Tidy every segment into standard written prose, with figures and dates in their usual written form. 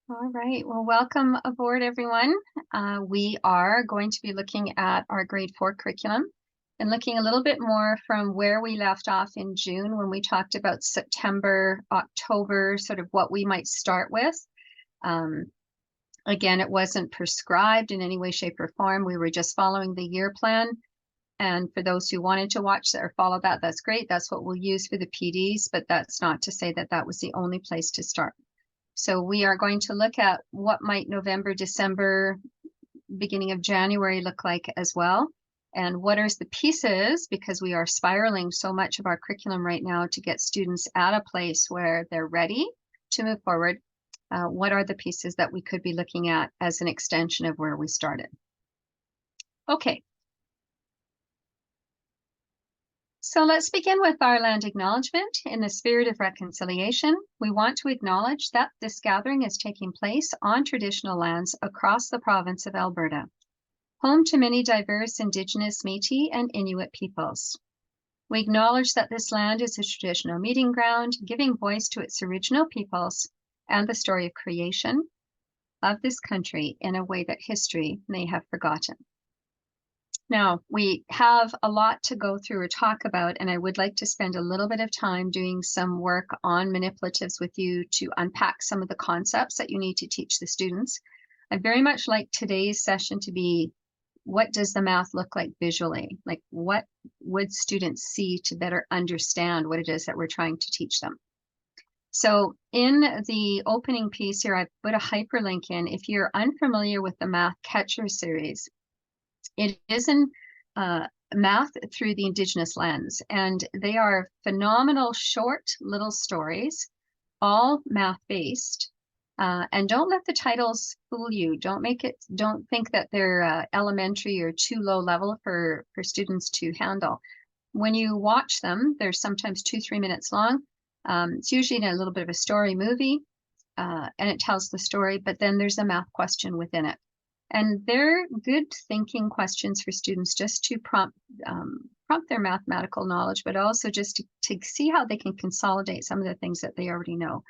All right, well, welcome aboard, everyone. We are going to be looking at our grade 4 curriculum and looking a little bit more from where we left off in June when we talked about September, October, sort of what we might start with. Um, Again, it wasn't prescribed in any way, shape, or form. We were just following the year plan. And for those who wanted to watch that or follow that, that's great. That's what we'll use for the PDs, but that's not to say that that was the only place to start. So we are going to look at what might November, December, beginning of January look like as well. And what are the pieces, because we are spiraling so much of our curriculum right now to get students at a place where they're ready to move forward. What are the pieces that we could be looking at as an extension of where we started? Okay. So let's begin with our land acknowledgement. In the spirit of reconciliation, we want to acknowledge that this gathering is taking place on traditional lands across the province of Alberta, home to many diverse Indigenous, Métis, and Inuit peoples. We acknowledge that this land is a traditional meeting ground, giving voice to its original peoples and the story of creation of this country in a way that history may have forgotten. Now, we have a lot to go through or talk about, and I would like to spend a little bit of time doing some work on manipulatives with you to unpack some of the concepts that you need to teach the students. I very much like today's session to be, what does the math look like visually? Like, what would students see to better understand what it is that we're trying to teach them? So in the opening piece here, I've put a hyperlink in. If you're unfamiliar with the Math Catcher series, it is in math through the Indigenous lens, and they are phenomenal short little stories, all math-based. And don't let the titles fool you. Don't think that they're elementary or too low level for students to handle. When you watch them, they're sometimes 2-3 minutes long. It's usually in a little bit of a story movie, and it tells the story, but then there's a math question within it. And they're good thinking questions for students just to prompt their mathematical knowledge, but also just to see how they can consolidate some of the things that they already know.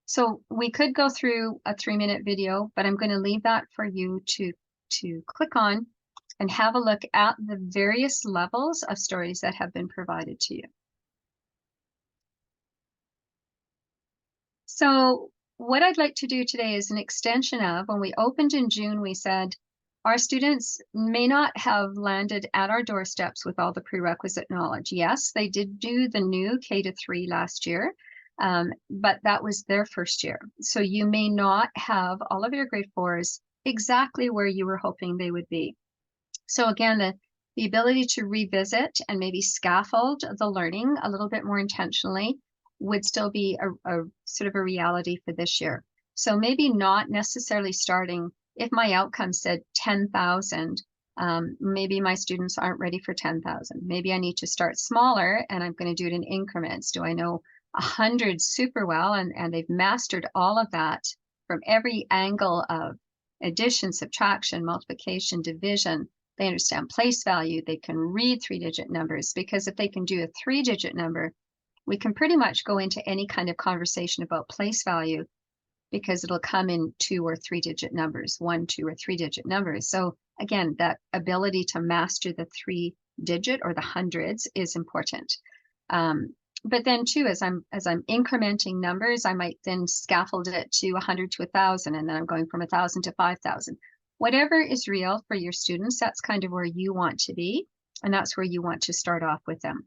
So we could go through a 3-minute video, but I'm going to leave that for you to click on and have a look at the various levels of stories that have been provided to you. So what I'd like to do today is an extension of when we opened in June, we said our students may not have landed at our doorsteps with all the prerequisite knowledge. Yes, they did do the new K-3 last year, but that was their first year. So you may not have all of your grade 4s exactly where you were hoping they would be. So again, the ability to revisit and maybe scaffold the learning a little bit more intentionally would still be a sort of a reality for this year. So maybe not necessarily starting, if my outcome said 10,000, maybe my students aren't ready for 10,000. Maybe I need to start smaller and I'm going to do it in increments. Do I know 100 super well and they've mastered all of that from every angle of addition, subtraction, multiplication, division? They understand place value. They can read 3-digit numbers, because if they can do a 3-digit number, we can pretty much go into any kind of conversation about place value, because it'll come in 2 or 3-digit numbers, 1, 2, or 3-digit numbers. So again, that ability to master the 3-digit or the hundreds is important. But then too, as I'm incrementing numbers, I might then scaffold it to 100 to 1,000, and then I'm going from 1,000 to 5,000. Whatever is real for your students, that's kind of where you want to be, and that's where you want to start off with them.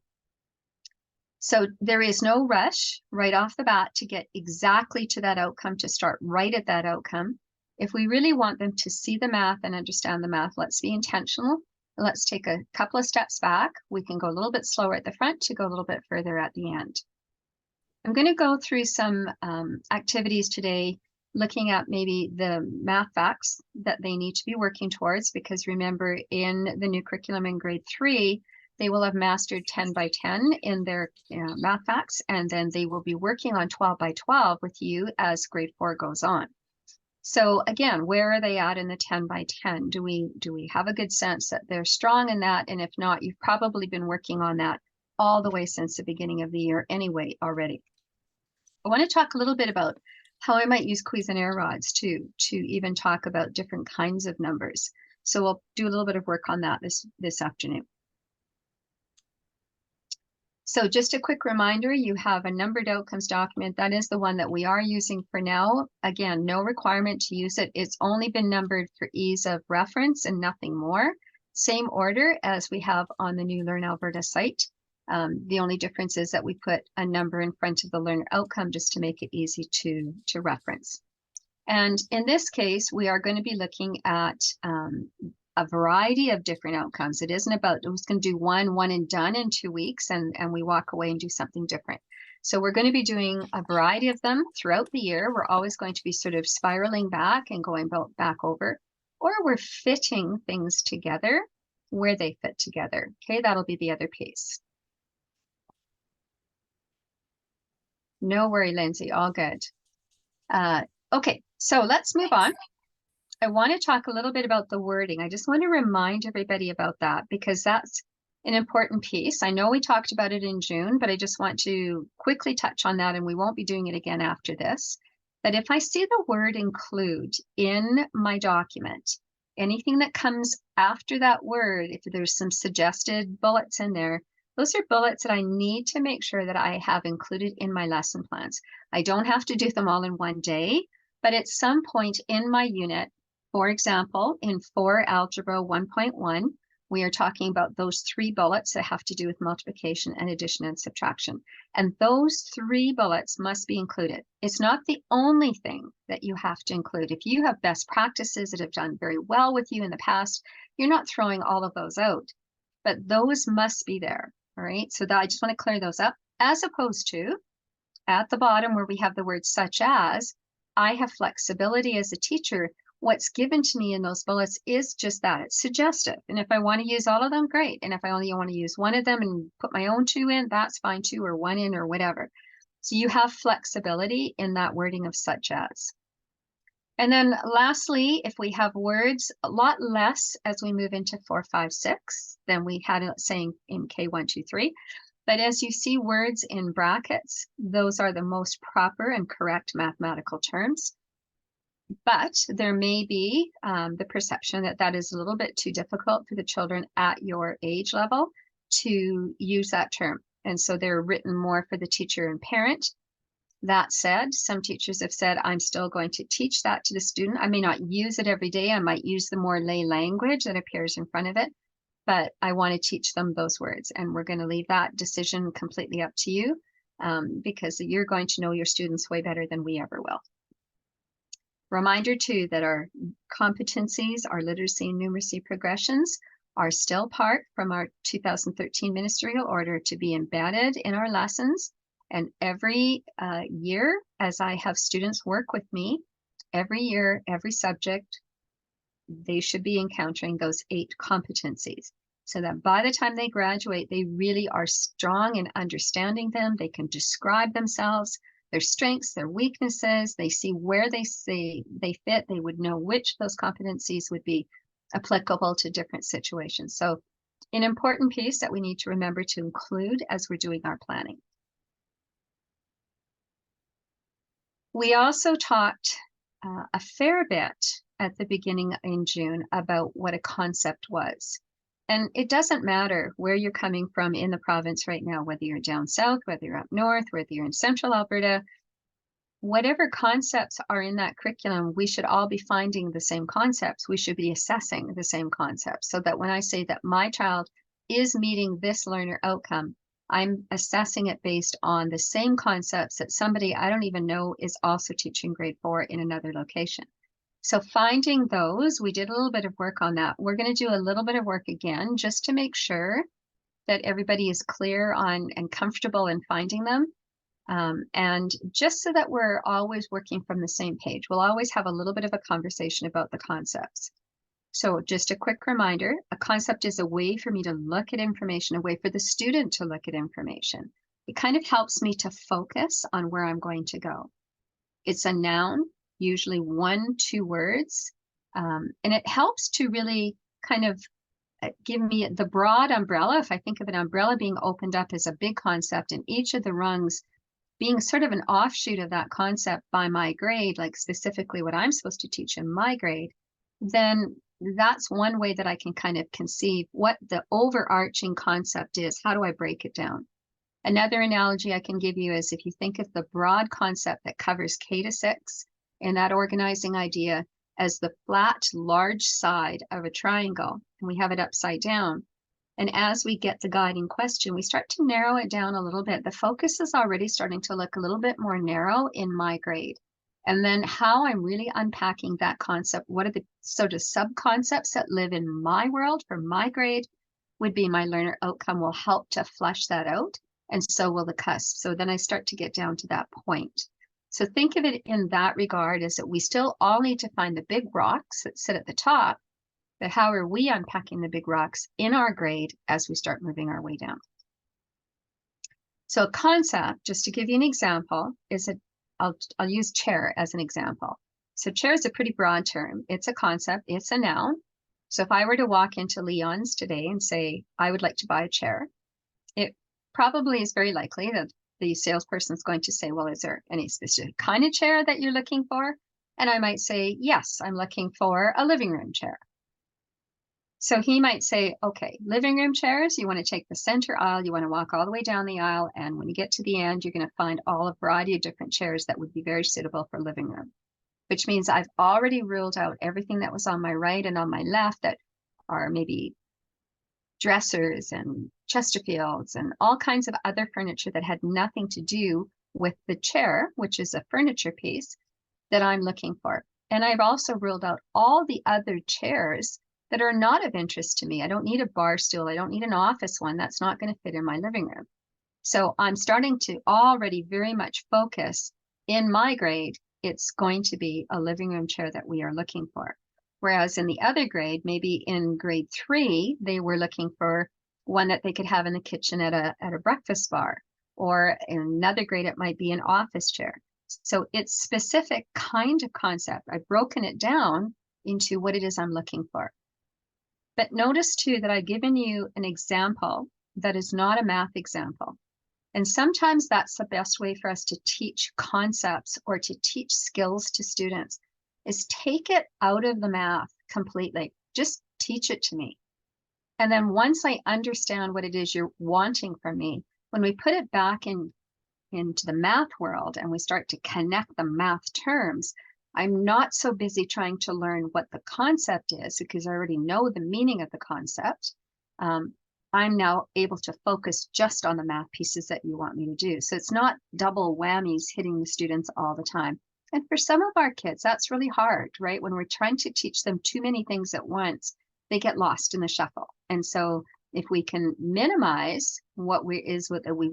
So there is no rush right off the bat to get exactly to that outcome, to start right at that outcome. If we really want them to see the math and understand the math, let's be intentional. Let's take a couple of steps back. We can go a little bit slower at the front to go a little bit further at the end. I'm going to go through some activities today, looking at maybe the math facts that they need to be working towards, because remember, in the new curriculum in grade 3, they will have mastered 10 by 10 in their math facts, and then they will be working on 12 by 12 with you as grade 4 goes on. So again, where are they at in the 10 by 10? Do we have a good sense that they're strong in that? And if not, you've probably been working on that all the way since the beginning of the year anyway already. I want to talk a little bit about how I might use Cuisenaire rods to even talk about different kinds of numbers. So we'll do a little bit of work on that this afternoon. So just a quick reminder, you have a numbered outcomes document. That is the one that we are using for now. Again, no requirement to use it. It's only been numbered for ease of reference and nothing more. Same order as we have on the new Learn Alberta site. The only difference is that we put a number in front of the learner outcome just to make it easy to reference. And in this case, we are going to be looking at a variety of different outcomes. It isn't about who's going to do one and done in 2 weeks and we walk away and do something different. So we're going to be doing a variety of them throughout the year. We're always going to be sort of spiraling back and going back over, or we're fitting things together where they fit together. Okay, that'll be the other piece. No worry, Lindsay, all good. Okay, so let's move on. I want to talk a little bit about the wording. I just want to remind everybody about that because that's an important piece. I know we talked about it in June, but I just want to quickly touch on that, and we won't be doing it again after this. But if I see the word include in my document, anything that comes after that word, if there's some suggested bullets in there, those are bullets that I need to make sure that I have included in my lesson plans. I don't have to do them all in one day, but at some point in my unit, for example, in 4 Algebra 1.1, we are talking about those 3 bullets that have to do with multiplication and addition and subtraction. And those 3 bullets must be included. It's not the only thing that you have to include. If you have best practices that have done very well with you in the past, you're not throwing all of those out, but those must be there. All right, so that I just want to clear those up, as opposed to at the bottom where we have the word such as, I have flexibility as a teacher. What's given to me in those bullets is just that, it's suggestive. And if I want to use all of them, great. And if I only want to use one of them and put my own 2 in, that's fine too, or 1 in or whatever. So you have flexibility in that wording of such as. And then lastly, if we have words, a lot less as we move into 4, 5, 6 than we had it saying in K1, 2, 3. But as you see words in brackets, those are the most proper and correct mathematical terms. But there may be the perception that that is a little bit too difficult for the children at your age level to use that term. And so they're written more for the teacher and parent. That said, some teachers have said, I'm still going to teach that to the student. I may not use it every day. I might use the more lay language that appears in front of it, but I want to teach them those words. And we're going to leave that decision completely up to you because you're going to know your students way better than we ever will. Reminder too that our competencies, our literacy and numeracy progressions are still part from our 2013 ministerial order to be embedded in our lessons. And every year, as I have students work with me, every year, every subject, they should be encountering those 8 competencies so that by the time they graduate, they really are strong in understanding them. They can describe themselves, their strengths, their weaknesses. They see where they fit. They would know which of those competencies would be applicable to different situations. So an important piece that we need to remember to include as we're doing our planning. We also talked a fair bit at the beginning in June about what a concept was. And it doesn't matter where you're coming from in the province right now, whether you're down south, whether you're up north, whether you're in central Alberta, whatever concepts are in that curriculum, we should all be finding the same concepts. We should be assessing the same concepts so that when I say that my child is meeting this learner outcome, I'm assessing it based on the same concepts that somebody I don't even know is also teaching grade 4 in another location. So finding those, we did a little bit of work on that. We're going to do a little bit of work again just to make sure that everybody is clear on and comfortable in finding them. And just so that we're always working from the same page, we'll always have a little bit of a conversation about the concepts. So just a quick reminder, a concept is a way for me to look at information, a way for the student to look at information. It kind of helps me to focus on where I'm going to go. It's a noun, usually 1, 2 words, and it helps to really kind of give me the broad umbrella. If I think of an umbrella being opened up as a big concept and each of the rungs being sort of an offshoot of that concept by my grade, like specifically what I'm supposed to teach in my grade, then that's one way that I can kind of conceive what the overarching concept is. How do I break it down? Another analogy I can give you is if you think of the broad concept that covers K to 6 and that organizing idea as the flat, large side of a triangle, and we have it upside down. And as we get the guiding question, we start to narrow it down a little bit. The focus is already starting to look a little bit more narrow in my grade. And then how I'm really unpacking that concept, what are the sort of sub-concepts that live in my world for my grade would be my learner outcome will help to flesh that out. And so will the cusp. So then I start to get down to that point. So think of it in that regard as that we still all need to find the big rocks that sit at the top, but how are we unpacking the big rocks in our grade as we start moving our way down? So a concept, just to give you an example, is I'll use chair as an example. So chair is a pretty broad term. It's a concept, it's a noun. So if I were to walk into Leon's today and say, I would like to buy a chair, it probably is very likely that the salesperson is going to say, well, is there any specific kind of chair that you're looking for? And I might say, yes, I'm looking for a living room chair. So he might say, okay, living room chairs, you want to take the center aisle, you want to walk all the way down the aisle, and when you get to the end, you're going to find all a variety of different chairs that would be very suitable for living room, which means I've already ruled out everything that was on my right and on my left that are maybe dressers and Chesterfields and all kinds of other furniture that had nothing to do with the chair, which is a furniture piece that I'm looking for. And I've also ruled out all the other chairs that are not of interest to me. I don't need a bar stool. I don't need an office one. That's not going to fit in my living room. So I'm starting to already very much focus in my grade. It's going to be a living room chair that we are looking for. Whereas in the other grade, maybe in grade 3, they were looking for one that they could have in the kitchen at a breakfast bar, or in another grade, it might be an office chair. So it's specific kind of concept. I've broken it down into what it is I'm looking for. But notice too that I've given you an example that is not a math example. And sometimes that's the best way for us to teach concepts or to teach skills to students is take it out of the math completely. Just teach it to me. And then once I understand what it is you're wanting from me, when we put it back into the math world and we start to connect the math terms, I'm not so busy trying to learn what the concept is because I already know the meaning of the concept. I'm now able to focus just on the math pieces that you want me to do. So it's not double whammies hitting the students all the time. And for some of our kids, that's really hard, right? When we're trying to teach them too many things at once, they get lost in the shuffle. And so if we can minimize what we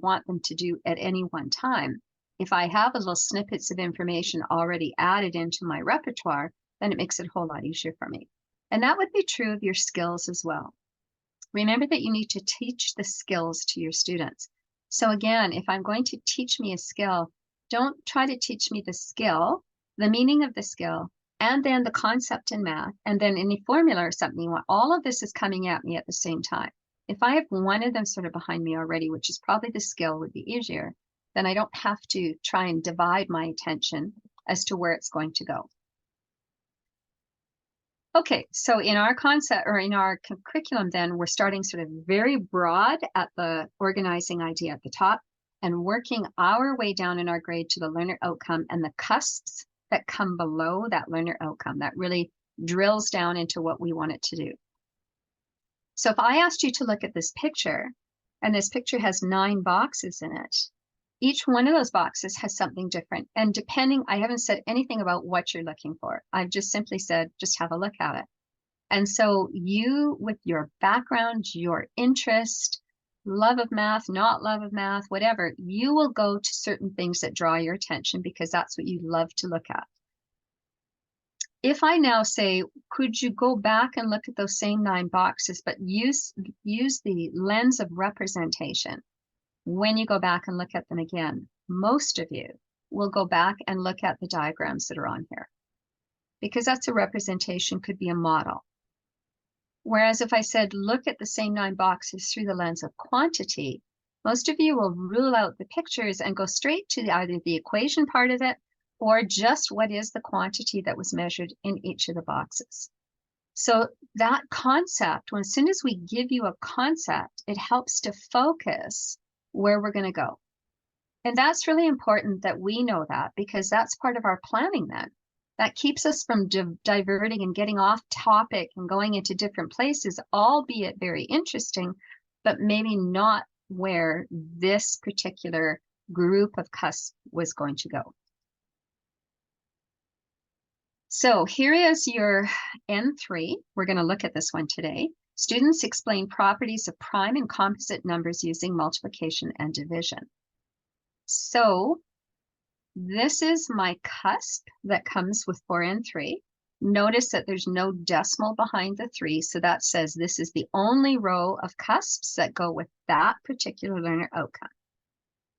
want them to do at any one time, if I have little snippets of information already added into my repertoire, then it makes it a whole lot easier for me. And that would be true of your skills as well. Remember that you need to teach the skills to your students. So again, if I'm going to teach me a skill, don't try to teach me the skill, the meaning of the skill, and then the concept in math, and then any formula or something you want. All of this is coming at me at the same time. If I have one of them sort of behind me already, which is probably the skill would be easier, then I don't have to try and divide my attention as to where it's going to go. Okay, so in our concept or in our curriculum, then we're starting sort of very broad at the organizing idea at the top and working our way down in our grade to the learner outcome and the cusps that come below that learner outcome that really drills down into what we want it to do. So if I asked you to look at this picture, and this picture has 9 boxes in it, each one of those boxes has something different. And depending, I haven't said anything about what you're looking for. I've just simply said, just have a look at it. And so you, with your background, your interest, love of math, not love of math, whatever, you will go to certain things that draw your attention because that's what you love to look at. If I now say, could you go back and look at those same 9 boxes, but use the lens of representation when you go back and look at them again, most of you will go back and look at the diagrams that are on here because that's a representation, could be a model. Whereas if I said, look at the same 9 boxes through the lens of quantity, Most of you will rule out the pictures and go straight to either the equation part of it or just what is the quantity that was measured in each of the boxes. So that concept, as soon as we give you a concept, it helps to focus where we're going to go. And that's really important that we know that, because that's part of our planning then. That keeps us from diverting and getting off topic and going into different places, albeit very interesting, but maybe not where this particular group of cusps was going to go. So here is your N3. We're going to look at this one today. Students explain properties of prime and composite numbers using multiplication and division. So this is my cusp that comes with 4 and 3. Notice that there's no decimal behind the 3, so that says this is the only row of cusps that go with that particular learner outcome.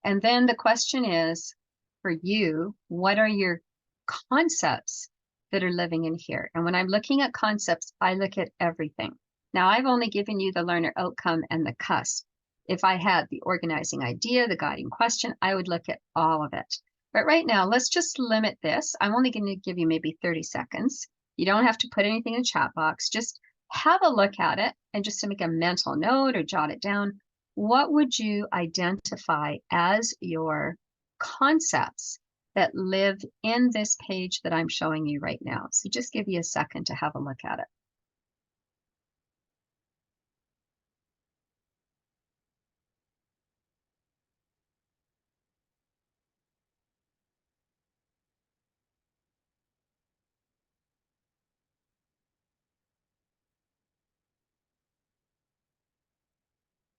And then the question is, for you, what are your concepts that are living in here? And when I'm looking at concepts, I look at everything. Now, I've only given you the learner outcome and the cusp. If I had the organizing idea, the guiding question, I would look at all of it. But right now, let's just limit this. I'm only going to give you maybe 30 seconds. You don't have to put anything in the chat box. Just have a look at it, and just to make a mental note or jot it down, what would you identify as your concepts that live in this page that I'm showing you right now? So just give you a second to have a look at it.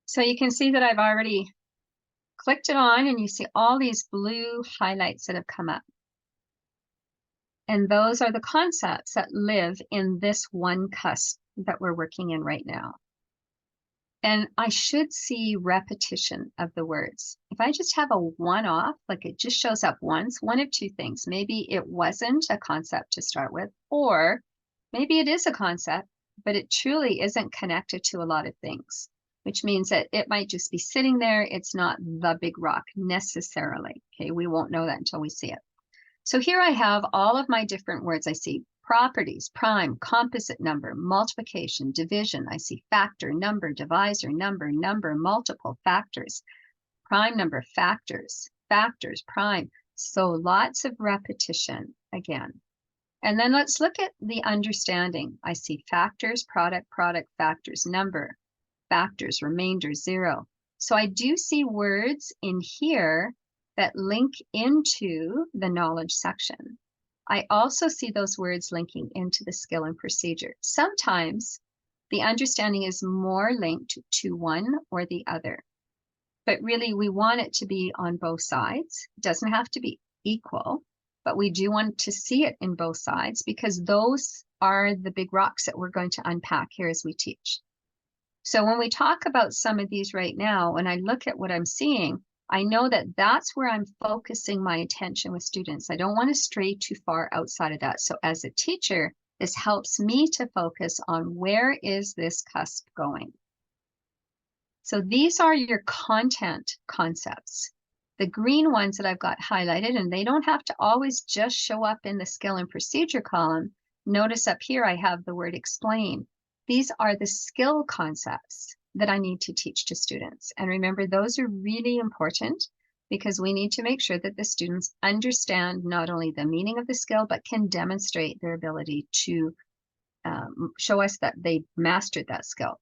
So you can see that I've already clicked it on, and you see all these blue highlights that have come up. And those are the concepts that live in this one cusp that we're working in right now. And I should see repetition of the words. If I just have a one-off, like it just shows up once, one of two things. Maybe it wasn't a concept to start with, or maybe it is a concept, but it truly isn't connected to a lot of things, which means that it might just be sitting there. It's not the big rock necessarily. Okay, we won't know that until we see it. So here I have all of my different words. I see properties, prime, composite number, multiplication, division. I see factor, number, divisor, number, multiple, factors, prime number, factors, prime. So lots of repetition again. And then let's look at the understanding. I see factors, product, factors, number, factors, remainder, zero. So I do see words in here that link into the knowledge section. I also see those words linking into the skill and procedure. Sometimes the understanding is more linked to one or the other, but really we want it to be on both sides. It doesn't have to be equal, but we do want to see it in both sides, because those are the big rocks that we're going to unpack here as we teach. So when we talk about some of these right now, when I look at what I'm seeing, I know that that's where I'm focusing my attention with students. I don't want to stray too far outside of that. So as a teacher, this helps me to focus on where is this cusp going. So these are your content concepts. The green ones that I've got highlighted, and they don't have to always just show up in the skill and procedure column. Notice up here I have the word explain. These are the skill concepts that I need to teach to students. And remember, those are really important, because we need to make sure that the students understand not only the meaning of the skill, but can demonstrate their ability to show us that they mastered that skill.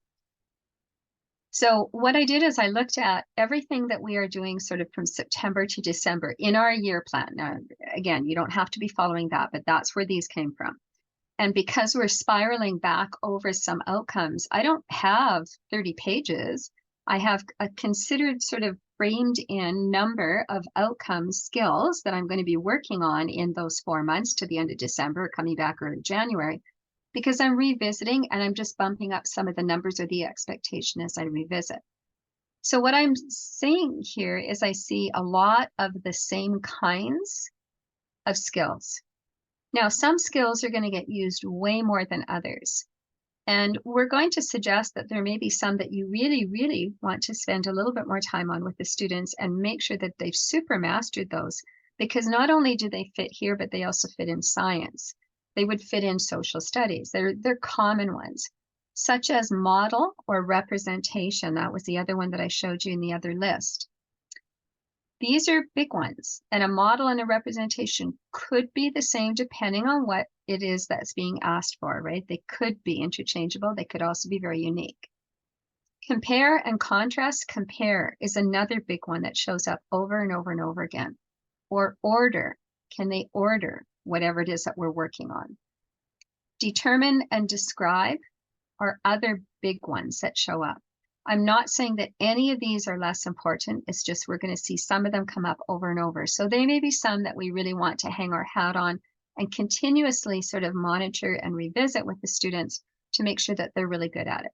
So what I did is I looked at everything that we are doing sort of from September to December in our year plan. Now, again, you don't have to be following that, but that's where these came from. And because we're spiraling back over some outcomes, I don't have 30 pages. I have a considered sort of framed in number of outcomes, skills that I'm going to be working on in those 4 months to the end of December, coming back early January, because I'm revisiting and I'm just bumping up some of the numbers or the expectation as I revisit. So what I'm saying here is I see a lot of the same kinds of skills. Now, some skills are going to get used way more than others. And we're going to suggest that there may be some that you really, really want to spend a little bit more time on with the students and make sure that they've super mastered those, because not only do they fit here, but they also fit in science. They would fit in social studies. They're common ones, such as model or representation. That was the other one that I showed you in the other list. These are big ones, and a model and a representation could be the same depending on what it is that's being asked for, right? They could be interchangeable. They could also be very unique. Compare and contrast. Compare is another big one that shows up over and over and over again. Or order. Can they order whatever it is that we're working on? Determine and describe are other big ones that show up. I'm not saying that any of these are less important. It's just we're going to see some of them come up over and over. So they may be some that we really want to hang our hat on and continuously sort of monitor and revisit with the students to make sure that they're really good at it.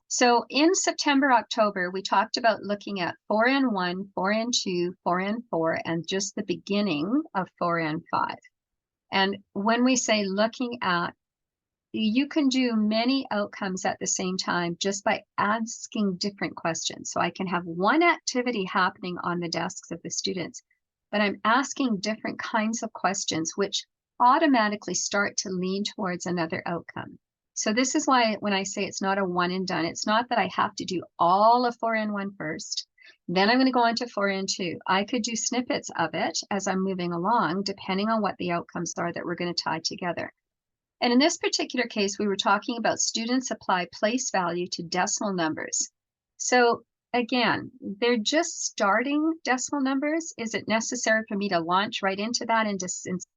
So in September, October, we talked about looking at 4N1, 4N2, 4N4, and just the beginning of 4N5. And when we say looking at, you can do many outcomes at the same time just by asking different questions. So I can have one activity happening on the desks of the students, but I'm asking different kinds of questions, which automatically start to lean towards another outcome. So this is why when I say it's not a one and done, it's not that I have to do all of 4N1 first, then I'm going to go on to 4N2. I could do snippets of it as I'm moving along, depending on what the outcomes are that we're going to tie together. And in this particular case, we were talking about students apply place value to decimal numbers. So again, they're just starting decimal numbers. Is it necessary for me to launch right into that in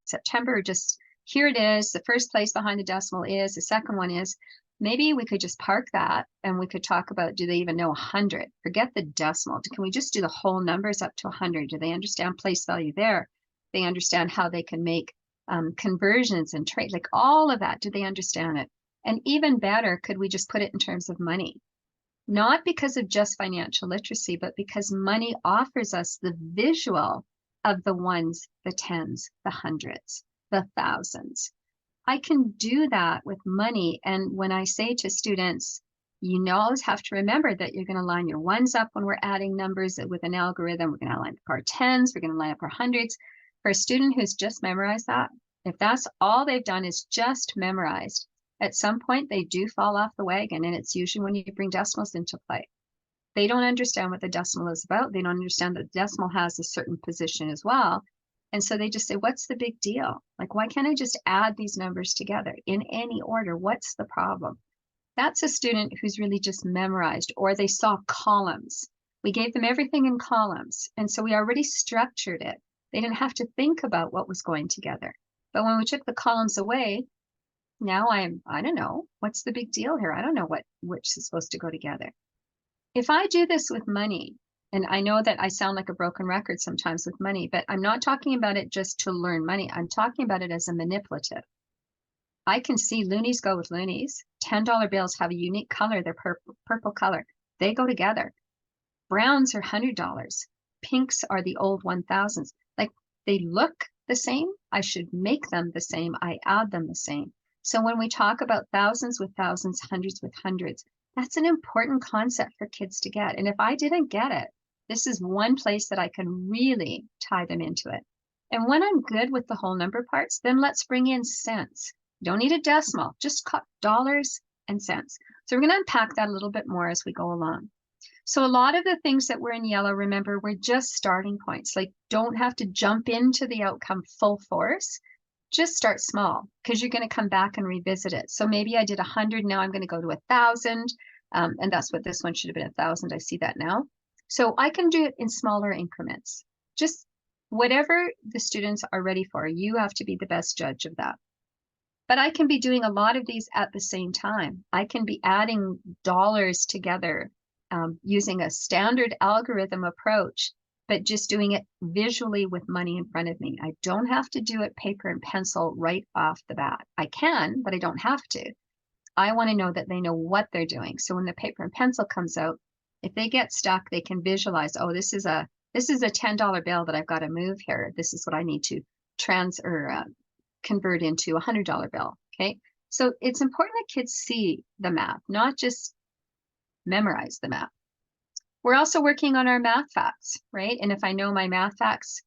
September, or just here it is, the first place behind the decimal is, the second one is? Maybe we could just park that and we could talk about, do they even know 100? Forget the decimal. Can we just do the whole numbers up to 100? Do they understand place value there? They understand how they can make conversions and trade, like all of that. Do they understand it? And even better, could we just put it in terms of money? Not because of just financial literacy, but because money offers us the visual of the ones, the tens, the hundreds, the thousands. I can do that with money. And when I say to students, you always have to remember that you're going to line your ones up when we're adding numbers with an algorithm. We're going to line up our tens. We're going to line up our hundreds. For a student who's just memorized that, if that's all they've done is just memorized, at some point they do fall off the wagon, and it's usually when you bring decimals into play. They don't understand what the decimal is about. They don't understand that the decimal has a certain position as well. And so they just say, what's the big deal? Like, why can't I just add these numbers together in any order? What's the problem? That's a student who's really just memorized, or they saw columns. We gave them everything in columns. And so we already structured it. They didn't have to think about what was going together. But when we took the columns away, now I don't know, what's the big deal here? I don't know which is supposed to go together. If I do this with money, and I know that I sound like a broken record sometimes with money, but I'm not talking about it just to learn money. I'm talking about it as a manipulative. I can see loonies go with loonies. $10 bills have a unique color. They're purple color. They go together. Browns are $100. Pinks are the old 1000s. Like, they look the same. I should make them the same. I add them the same. So when we talk about thousands with thousands, hundreds with hundreds, that's an important concept for kids to get. And if I didn't get it, this is one place that I can really tie them into it. And when I'm good with the whole number parts, then let's bring in cents. You don't need a decimal, just dollars and cents. So we're going to unpack that a little bit more as we go along. So a lot of the things that were in yellow, remember, were just starting points. Like, don't have to jump into the outcome full force. Just start small, because you're going to come back and revisit it. So maybe I did 100. Now I'm going to go to 1,000. And that's what this one should have been, 1,000. I see that now. So I can do it in smaller increments. Just whatever the students are ready for. You have to be the best judge of that. But I can be doing a lot of these at the same time. I can be adding dollars together using a standard algorithm approach, but just doing it visually with money in front of me. I don't have to do it paper and pencil right off the bat. I can, but I don't have to. I want to know that they know what they're doing. So when the paper and pencil comes out, if they get stuck, they can visualize, oh, this is a $10 bill that I've got to move here. This is what I need to convert into a $100 bill. Okay. So it's important that kids see the math, not just memorize the math. We're also working on our math facts, right? And if I know my math facts,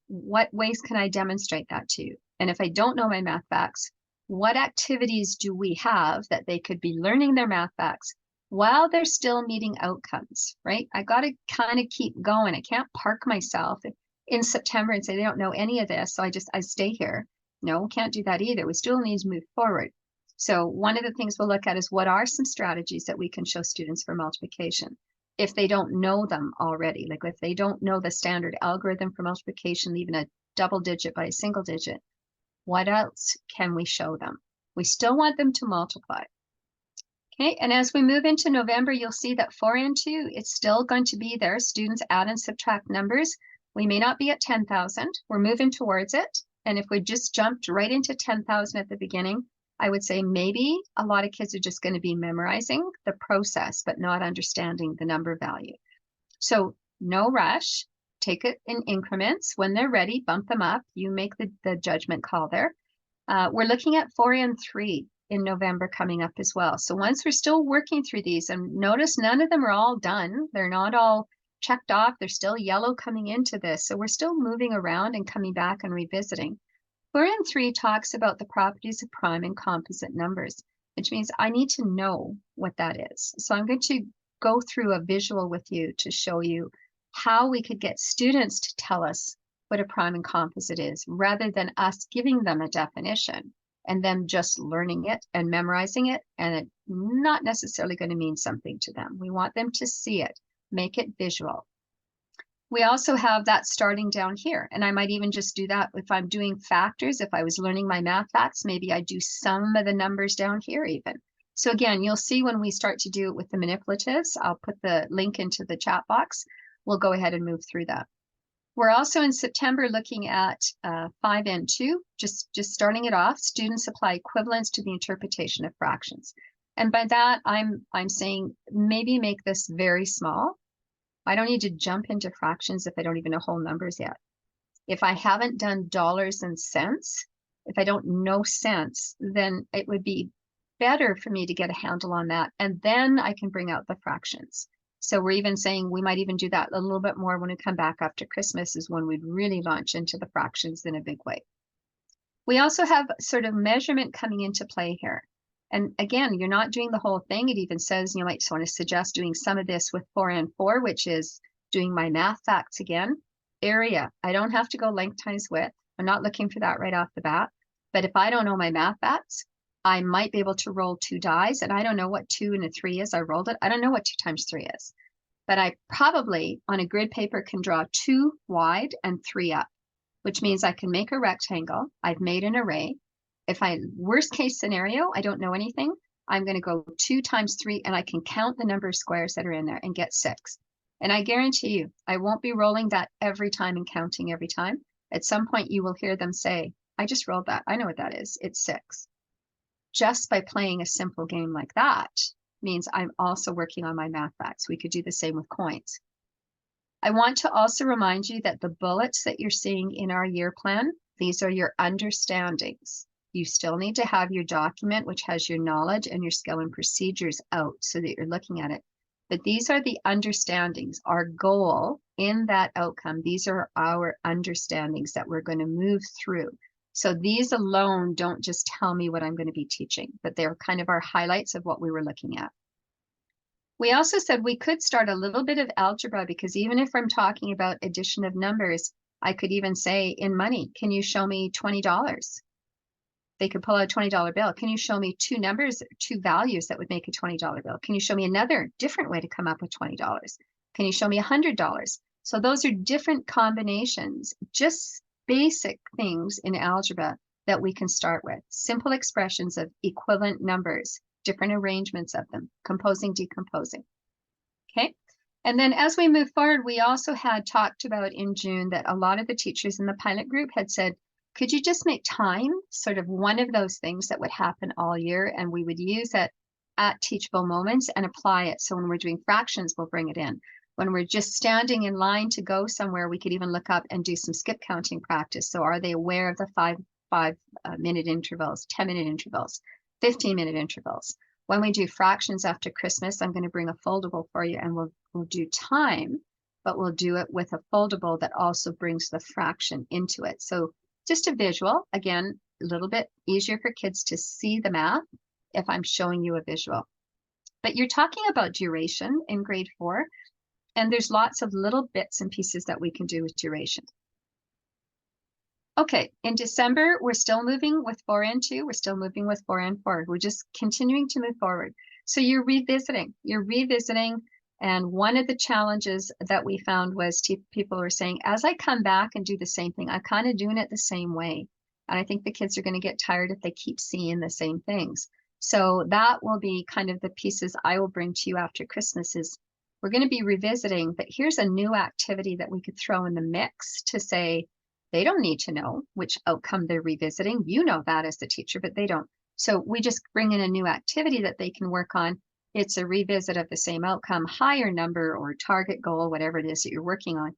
what ways can I demonstrate that to you? And if I don't know my math facts, what activities do we have that they could be learning their math facts while they're still meeting outcomes, right? I got to kind of keep going. I can't park myself in September and say they don't know any of this, so I stay here. No, can't do that either. We still need to move forward. So one of the things we'll look at is what are some strategies that we can show students for multiplication if they don't know them already, like if they don't know the standard algorithm for multiplication, even a double digit by a single digit, what else can we show them? We still want them to multiply. Okay, and as we move into November, you'll see that 4 and 2, it's still going to be there. Students add and subtract numbers. We may not be at 10,000. We're moving towards it. And if we just jumped right into 10,000 at the beginning, I would say maybe a lot of kids are just going to be memorizing the process, but not understanding the number value. So no rush, take it in increments. When they're ready, bump them up. You make the judgment call there. We're looking at 4 and 3 in November coming up as well. So once we're still working through these, and notice none of them are all done. They're not all checked off. They're still yellow coming into this. So we're still moving around and coming back and revisiting. 4 and 3 talks about the properties of prime and composite numbers, which means I need to know what that is. So I'm going to go through a visual with you to show you how we could get students to tell us what a prime and composite is, rather than us giving them a definition and them just learning it and memorizing it, and it not necessarily going to mean something to them. We want them to see it, make it visual. We also have that starting down here, and I might even just do that if I'm doing factors. If I was learning my math facts, maybe I do some of the numbers down here even. So again, you'll see when we start to do it with the manipulatives, I'll put the link into the chat box. We'll go ahead and move through that. We're also in September looking at 5 and 2, just starting it off. Students apply equivalence to the interpretation of fractions. And by that, I'm saying maybe make this very small. I don't need to jump into fractions if I don't even know whole numbers yet. If I haven't done dollars and cents, if I don't know cents, then it would be better for me to get a handle on that. And then I can bring out the fractions. So we're even saying we might even do that a little bit more when we come back after Christmas, is when we'd really launch into the fractions in a big way. We also have sort of measurement coming into play here. And again, you're not doing the whole thing. It even says you might want to suggest doing some of this with 4 and 4, which is doing my math facts again. Area, I don't have to go length times width. I'm not looking for that right off the bat. But if I don't know my math facts, I might be able to roll 2 dice, and I don't know what 2 and a 3 is. I rolled it. I don't know what 2 times 3 is. But I probably, on a grid paper, can draw 2 wide and 3 up, which means I can make a rectangle. I've made an array. If worst case scenario, I don't know anything, I'm going to go 2 times 3, and I can count the number of squares that are in there and get 6. And I guarantee you, I won't be rolling that every time and counting every time. At some point, you will hear them say, I just rolled that. I know what that is. It's 6. Just by playing a simple game like that means I'm also working on my math facts. We could do the same with coins. I want to also remind you that the bullets that you're seeing in our year plan, these are your understandings. You still need to have your document, which has your knowledge and your skill and procedures out so that you're looking at it. But these are the understandings. Our goal in that outcome, these are our understandings that we're going to move through. So these alone don't just tell me what I'm going to be teaching, but they're kind of our highlights of what we were looking at. We also said we could start a little bit of algebra, because even if I'm talking about addition of numbers, I could even say in money, can you show me $20? They could pull out a $20 bill. Can you show me 2 numbers, 2 values that would make a $20 bill? Can you show me another different way to come up with $20? Can you show me $100? So those are different combinations, just basic things in algebra that we can start with. Simple expressions of equivalent numbers, different arrangements of them, composing, decomposing. Okay. And then as we move forward, we also had talked about in June that a lot of the teachers in the pilot group had said, could you just make time sort of one of those things that would happen all year, and we would use it at teachable moments and apply it. So when we're doing fractions, we'll bring it in. When we're just standing in line to go somewhere, we could even look up and do some skip counting practice. So are they aware of the 5-minute intervals, 10-minute intervals? 15-minute intervals. When we do fractions after Christmas, I'm going to bring a foldable for you, and we'll do time, but we'll do it with a foldable that also brings the fraction into it. So just a visual, again, a little bit easier for kids to see the math if I'm showing you a visual. But you're talking about duration in grade 4, and there's lots of little bits and pieces that we can do with duration. Okay, in December, we're still moving with 4N2, we're still moving with 4N4. We're just continuing to move forward. So you're revisiting, and one of the challenges that we found was people were saying, as I come back and do the same thing, I'm kind of doing it the same way. And I think the kids are going to get tired if they keep seeing the same things. So that will be kind of the pieces I will bring to you after Christmas is we're going to be revisiting, but here's a new activity that we could throw in the mix to say, they don't need to know which outcome they're revisiting. You know that as the teacher, but they don't. So we just bring in a new activity that they can work on. It's a revisit of the same outcome, higher number or target goal, whatever it is that you're working on,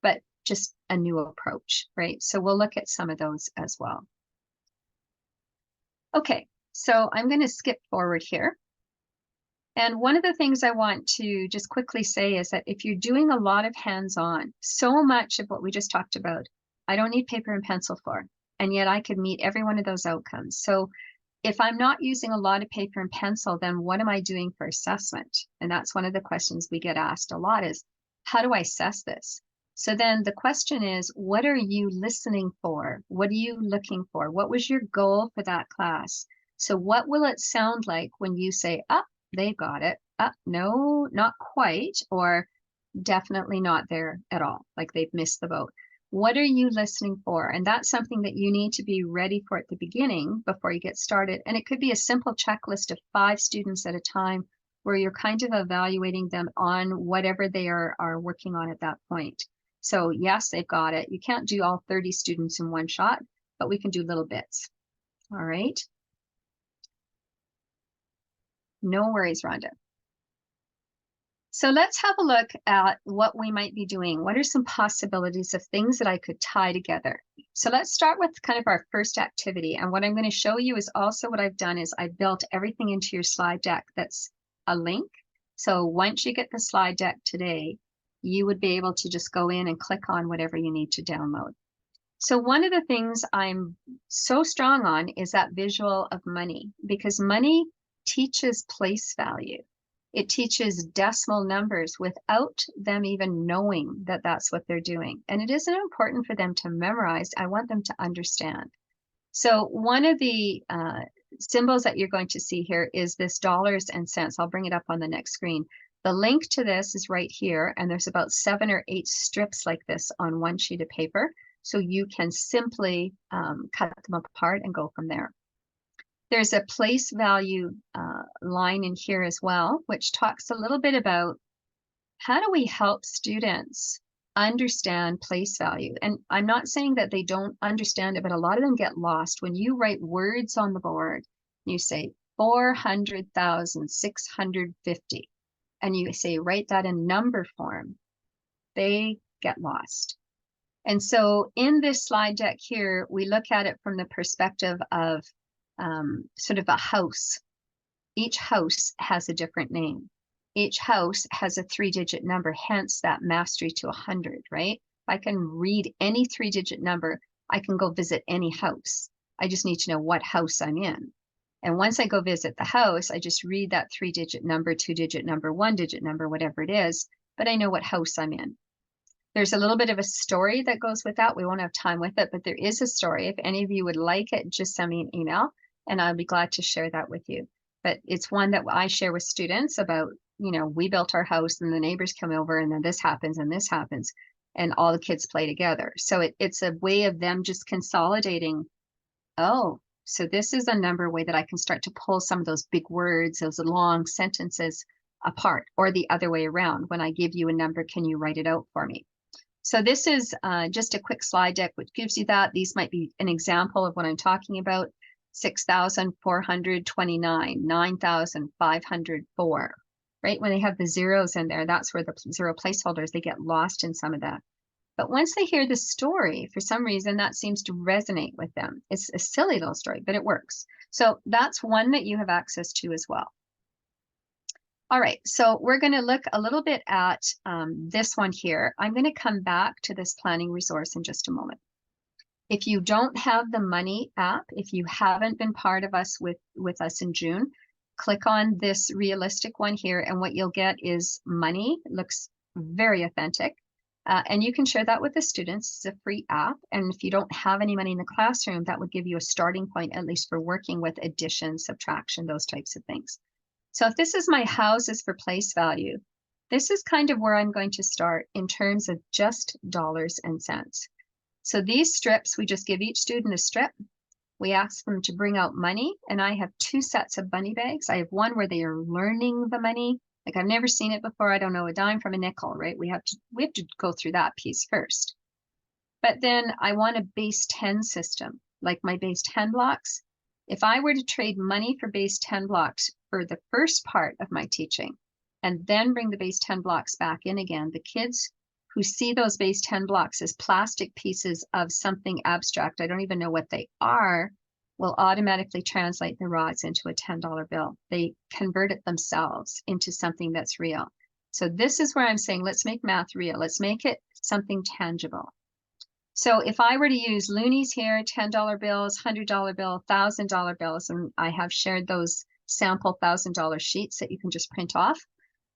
but just a new approach, right? So we'll look at some of those as well. Okay, so I'm going to skip forward here. And one of the things I want to just quickly say is that if you're doing a lot of hands-on, so much of what we just talked about, I don't need paper and pencil for, and yet I could meet every one of those outcomes. So if I'm not using a lot of paper and pencil, then what am I doing for assessment? And that's one of the questions we get asked a lot is, how do I assess this? So then the question is, what are you listening for? What are you looking for? What was your goal for that class? So what will it sound like when you say, oh, they got it. No, not quite, or definitely not there at all, like they've missed the boat. What are you listening for? And that's something that you need to be ready for at the beginning before you get started. And it could be a simple checklist of 5 students at a time where you're kind of evaluating them on whatever they are working on at that point. So yes, they've got it. You can't do all 30 students in one shot, but we can do little bits. All right. No worries, Rhonda. So let's have a look at what we might be doing. What are some possibilities of things that I could tie together? So let's start with kind of our first activity. And what I'm going to show you is also what I've done is I built everything into your slide deck that's a link. So once you get the slide deck today, you would be able to just go in and click on whatever you need to download. So one of the things I'm so strong on is that visual of money, because money teaches place value. It teaches decimal numbers without them even knowing that that's what they're doing. And it isn't important for them to memorize. I want them to understand. So one of the symbols that you're going to see here is this dollars and cents. I'll bring it up on the next screen. The link to this is right here, and there's about 7 or 8 strips like this on one sheet of paper. So you can simply cut them apart and go from there. There's a place value line in here as well, which talks a little bit about how do we help students understand place value. And I'm not saying that they don't understand it, but a lot of them get lost. When you write words on the board, you say 400,650, and you say write that in number form, they get lost. And so in this slide deck here, we look at it from the perspective of sort of a house. Each house has a different name. Each house has a 3-digit number, hence that mastery to 100, right? If I can read any 3-digit number, I can go visit any house. I just need to know what house I'm in. And once I go visit the house, I just read that 3-digit number, 2-digit number, 1-digit number, whatever it is, but I know what house I'm in. There's a little bit of a story that goes with that. We won't have time with it, but there is a story. If any of you would like it, just send me an email and I'll be glad to share that with you. But it's one that I share with students about, you know, we built our house and the neighbors come over and then this happens and this happens and all the kids play together. So it's a way of them just consolidating. Oh, so this is a number way that I can start to pull some of those big words, those long sentences apart, or the other way around. When I give you a number, can you write it out for me? So this is just a quick slide deck which gives you that. These might be an example of what I'm talking about. 6,429, 9,504, right? When they have the zeros in there, that's where the zero placeholders, they get lost in some of that. But once they hear the story, for some reason, that seems to resonate with them. It's a silly little story, but it works. So that's one that you have access to as well. All right, so we're going to look a little bit at this one here. I'm going to come back to this planning resource in just a moment. If you don't have the Money app, if you haven't been part of us with us in June, click on this realistic one here, and what you'll get is Money. It looks very authentic. And you can share that with the students. It's a free app. And if you don't have any money in the classroom, that would give you a starting point, at least for working with addition, subtraction, those types of things. So if this is my houses for place value, this is kind of where I'm going to start in terms of just dollars and cents. So these strips, we just give each student a strip. We ask them to bring out money, and I have 2 sets of money bags. I have one where they are learning the money. Like, I've never seen it before. I don't know a dime from a nickel, right? We have to go through that piece first. But then I want a base 10 system, like my base 10 blocks. If I were to trade money for base 10 blocks for the first part of my teaching, and then bring the base 10 blocks back in again, the kids who see those base 10 blocks as plastic pieces of something abstract, I don't even know what they are, will automatically translate the rods into a $10 bill. They convert it themselves into something that's real. So this is where I'm saying, let's make math real. Let's make it something tangible. So if I were to use loonies here, $10 bills, $100 bill, $1,000 bills, and I have shared those sample $1,000 sheets that you can just print off.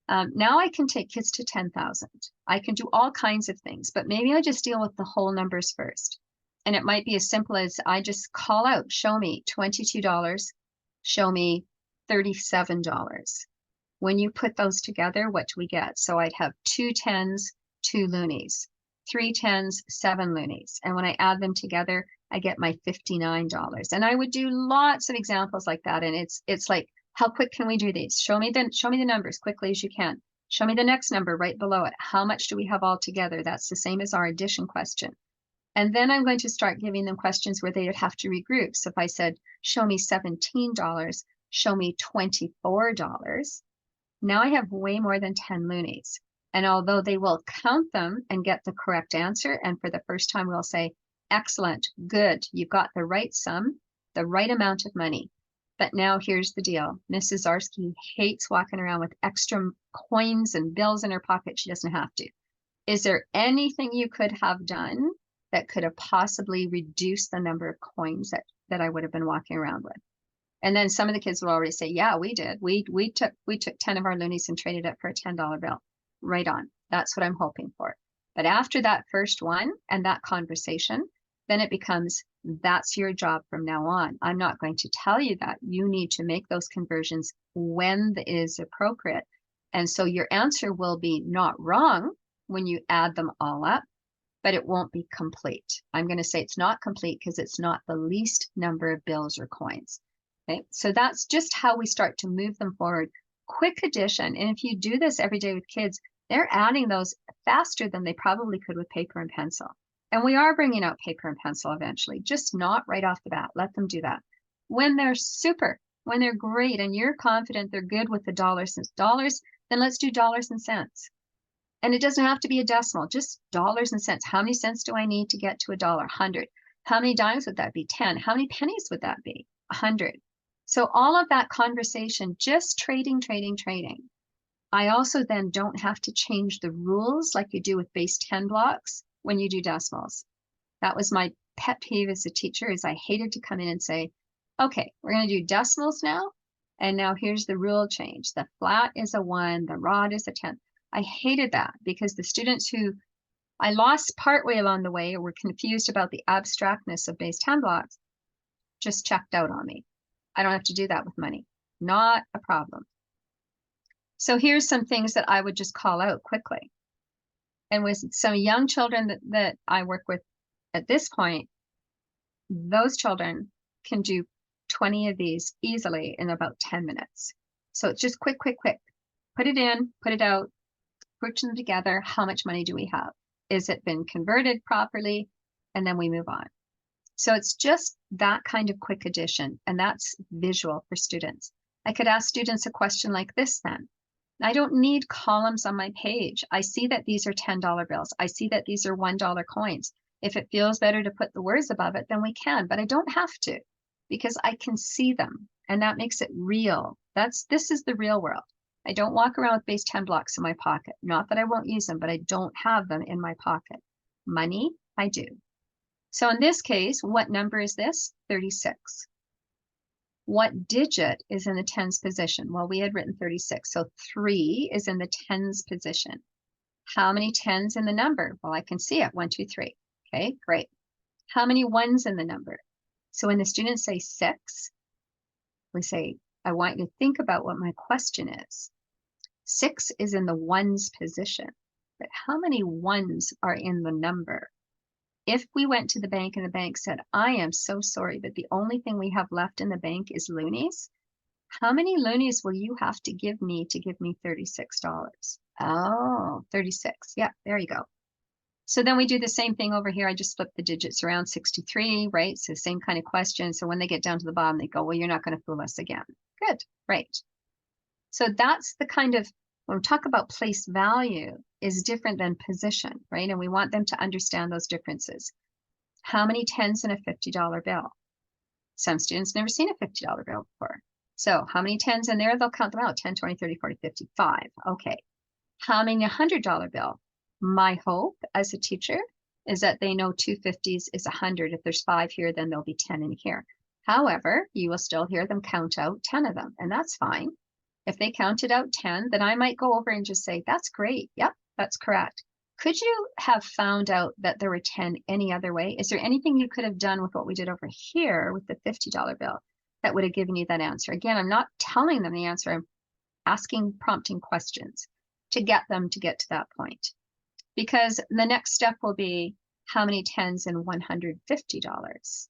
Now I can take kids to 10,000. I can do all kinds of things, but maybe I just deal with the whole numbers first. And it might be as simple as I just call out, show me $22, show me $37. When you put those together, what do we get? So I'd have 2 10s, 2 loonies, 3 10s, 7 loonies. And when I add them together, I get my $59. And I would do lots of examples like that. And it's like, how quick can we do these? Show me the numbers quickly as you can. Show me the next number right below it. How much do we have all together? That's the same as our addition question. And then I'm going to start giving them questions where they would have to regroup. So if I said, show me $17, show me $24, now I have way more than 10 loonies. And although they will count them and get the correct answer, and for the first time we'll say, excellent, good, you've got the right sum, the right amount of money. But now here's the deal. Mrs. Zarsky hates walking around with extra coins and bills in her pocket. She doesn't have to. Is there anything you could have done that could have possibly reduced the number of coins that I would have been walking around with? And then some of the kids will already say, yeah, we did. We took 10 of our loonies and traded it for a $10 bill. Right on. That's what I'm hoping for. But after that first one and that conversation, then it becomes, that's your job from now on. I'm not going to tell you that. You need to make those conversions when it is appropriate. And so your answer will be not wrong when you add them all up, but it won't be complete. I'm going to say it's not complete because it's not the least number of bills or coins. Okay, so that's just how we start to move them forward. Quick addition. And if you do this every day with kids, they're adding those faster than they probably could with paper and pencil. And we are bringing out paper and pencil eventually, just not right off the bat. Let them do that. When they're super, when they're great, and you're confident they're good with the dollars, then let's do dollars and cents. And it doesn't have to be a decimal, just dollars and cents. How many cents do I need to get to $1? 100. How many dimes would that be? 10. How many pennies would that be? 100. So all of that conversation, just trading. I also then don't have to change the rules like you do with base 10 blocks when you do decimals. That was my pet peeve as a teacher, is I hated to come in and say, okay, we're going to do decimals now. And now here's the rule change. The flat is a 1, the rod is a 10. I hated that because the students who I lost partway along the way or were confused about the abstractness of base 10 blocks just checked out on me. I don't have to do that with money. Not a problem. So here's some things that I would just call out quickly. And with some young children that I work with at this point, those children can do 20 of these easily in about 10 minutes. So it's just quick. Put it in, put it out, put them together. How much money do we have? Is it been converted properly? And then we move on. So it's just that kind of quick addition, and that's visual for students. I could ask students a question like this then. I don't need columns on my page. I see that these are $10 bills. I see that these are $1 coins. If it feels better to put the words above it, then we can, but I don't have to because I can see them and that makes it real. This is the real world. I don't walk around with base 10 blocks in my pocket. Not that I won't use them, but I don't have them in my pocket. Money, I do. So in this case, what number is this? 36. What digit is in the tens position? Well, we had written 36, so 3 is in the tens position. How many tens in the number? Well, I can see it, 1, 2, 3. Okay, great. How many ones in the number? So when the students say 6, we say, I want you to think about what my question is. 6 is in the ones position, but how many ones are in the number? If we went to the bank and the bank said, I am so sorry, but the only thing we have left in the bank is loonies, how many loonies will you have to give me $36? Oh, 36. Yeah, there you go. So then we do the same thing over here. I just flip the digits around, 63, right? So same kind of question. So when they get down to the bottom, they go, well, you're not going to fool us again. Good, right. So that's the kind of, when we talk about place value, is different than position, right? And we want them to understand those differences. How many tens in a $50 bill? Some students never seen a $50 bill before. So how many tens in there? They'll count them out, 10, 20, 30, 40, 55. Okay. How many $100 bill? My hope as a teacher is that they know 2 50s is 100. If there's 5 here, then there'll be 10 in here. However, you will still hear them count out 10 of them, and that's fine. If they counted out 10, then I might go over and just say, that's great. Yep, that's correct. Could you have found out that there were 10 any other way? Is there anything you could have done with what we did over here with the $50 bill that would have given you that answer? Again, I'm not telling them the answer. I'm asking, prompting questions to get them to get to that point. Because the next step will be, how many tens in $150?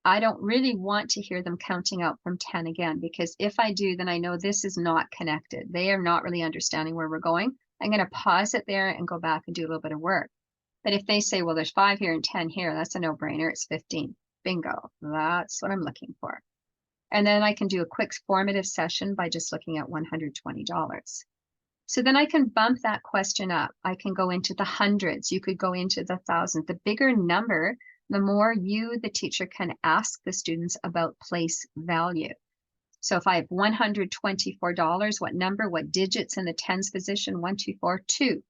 I don't really want to hear them counting out from 10 again, because if I do, then I know this is not connected. They are not really understanding where we're going. I'm going to pause it there and go back and do a little bit of work. But if they say, well, there's 5 here and 10 here, that's a no-brainer. It's 15. Bingo. That's what I'm looking for. And then I can do a quick formative session by just looking at $120. So then I can bump that question up. I can go into the hundreds. You could go into the thousands. The bigger number, the more you, the teacher, can ask the students about place value. So if I have $124, what number, what digits in the tens position? 1, 2, 4, 2.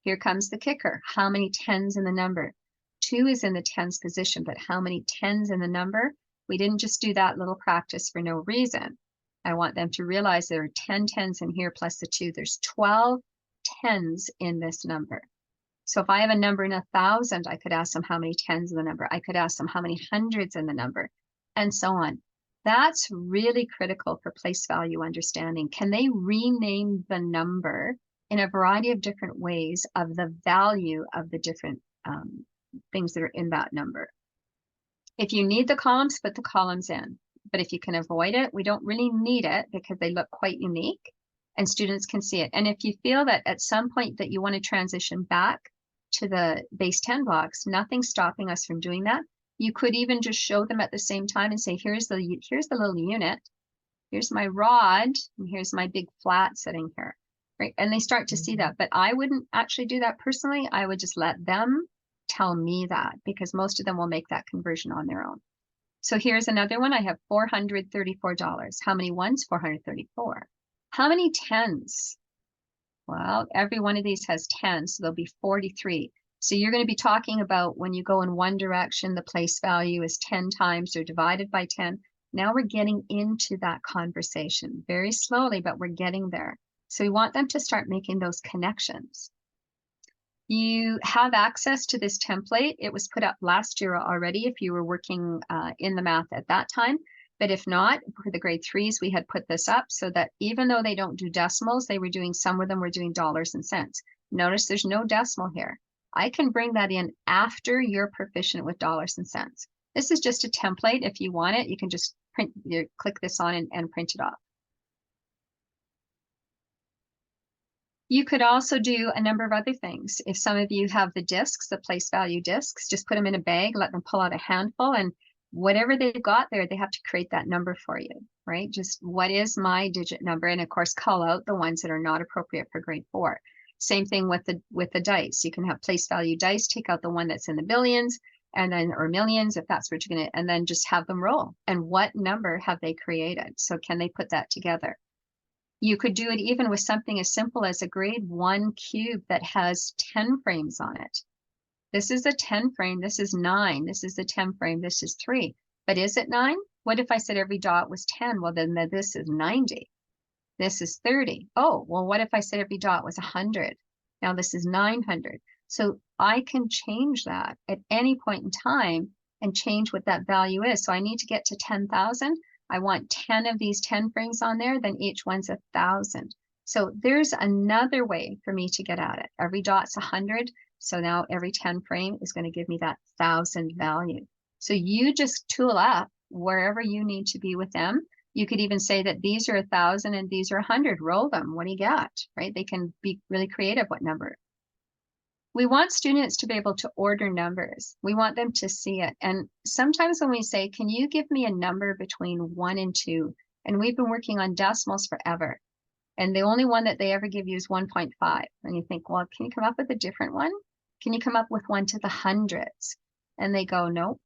Here comes the kicker. How many tens in the number? 2 is in the tens position, but how many tens in the number? We didn't just do that little practice for no reason. I want them to realize there are 10 tens in here plus the 2. There's 12 tens in this number. So if I have a number in 1,000, I could ask them how many tens in the number. I could ask them how many hundreds in the number, and so on. That's really critical for place value understanding. Can they rename the number in a variety of different ways of the value of the different things that are in that number? If you need the columns, put the columns in. But if you can avoid it, we don't really need it because they look quite unique and students can see it. And if you feel that at some point that you want to transition back to the base 10 blocks, nothing's stopping us from doing that. You could even just show them at the same time and say, here's the little unit, here's my rod, and here's my big flat sitting here, right? And they start to see that. But I wouldn't actually do that personally. I would just let them tell me that, because most of them will make that conversion on their own. So here's another one. I have $434. How many ones? 434. How many tens? Well, every one of these has 10, so there'll be 43. So you're going to be talking about when you go in one direction, the place value is 10 times or divided by 10. Now we're getting into that conversation very slowly, but we're getting there. So we want them to start making those connections. You have access to this template. It was put up last year already if you were working in the math at that time. But if not, for the grade 3s, we had put this up so that even though they don't do decimals, they were doing, some of them were doing dollars and cents. Notice there's no decimal here. I can bring that in after you're proficient with dollars and cents. This is just a template. If you want it, you can just click this on and print it off. You could also do a number of other things. If some of you have the discs, the place value discs, just put them in a bag, let them pull out a handful, and whatever they've got there, they have to create that number for you. right? Just what is my digit number? And of course, call out the ones that are not appropriate for grade 4. Same thing with the dice. You can have place value dice, take out the one that's in the billions, and then, or millions, if that's what you're gonna, and then just have them roll. And what number have they created? So can they put that together? You could do it even with something as simple as a grade 1 cube that has 10 frames on it. This is a 10 frame, this is 9, this is the 10 frame, this is 3. But is it 9? What if I said every dot was 10? Well, then this is 90. This is 30. Oh, well, what if I said every dot was 100? Now this is 900. So I can change that at any point in time and change what that value is. So I need to get to 10,000. I want 10 of these 10 frames on there, then each one's 1,000. So there's another way for me to get at it. Every dot's 100. So now every 10 frame is going to give me that 1,000 value. So you just tool up wherever you need to be with them. You could even say that these are 1,000 and these are 100. Roll them. What do you got? Right? They can be really creative. What number? We want students to be able to order numbers. We want them to see it. And sometimes when we say, can you give me a number between 1 and 2? And we've been working on decimals forever. And the only one that they ever give you is 1.5. And you think, well, can you come up with a different one? Can you come up with one to the hundreds? And they go, nope,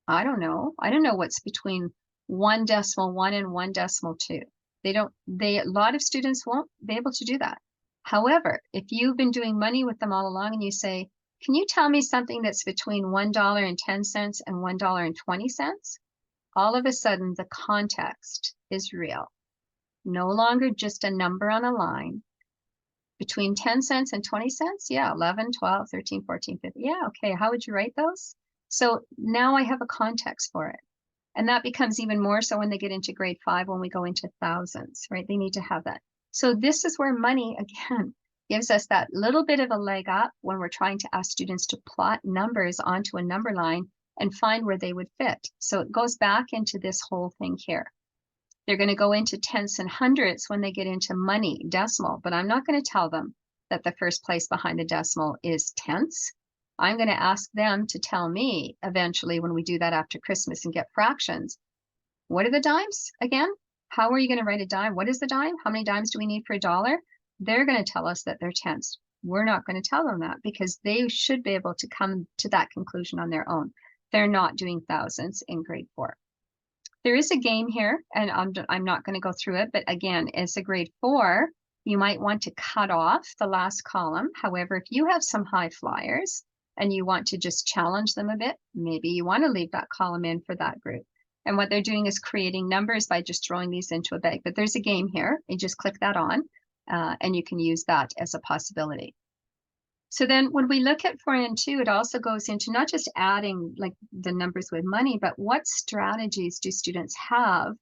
I don't know. I don't know what's between 1.1 and 1.2. A lot of students won't be able to do that. However, if you've been doing money with them all along and you say, can you tell me something that's between $1.10 and $1.20? All of a sudden, the context is real. No longer just a number on a line. Between 10 cents and 20 cents? Yeah, 11, 12, 13, 14, 15. Yeah, okay, how would you write those? So now I have a context for it. And that becomes even more so when they get into grade 5, when we go into thousands, right? They need to have that. So this is where money, again, gives us that little bit of a leg up when we're trying to ask students to plot numbers onto a number line and find where they would fit. So it goes back into this whole thing here. They're going to go into tenths and hundredths when they get into money, decimal, but I'm not going to tell them that the first place behind the decimal is tenths. I'm going to ask them to tell me eventually when we do that after Christmas and get fractions. What are the dimes again? How are you going to write a dime? What is the dime? How many dimes do we need for $1? They're going to tell us that they're tenths. We're not going to tell them that because they should be able to come to that conclusion on their own. They're not doing thousands in grade 4. There is a game here, and I'm not going to go through it, but again, as a grade 4, you might want to cut off the last column. However, if you have some high flyers and you want to just challenge them a bit, maybe you want to leave that column in for that group. And what they're doing is creating numbers by just throwing these into a bag. But there's a game here. You just click that on, and you can use that as a possibility. So then when we look at 4 and 2, it also goes into not just adding like the numbers with money, but what strategies do students have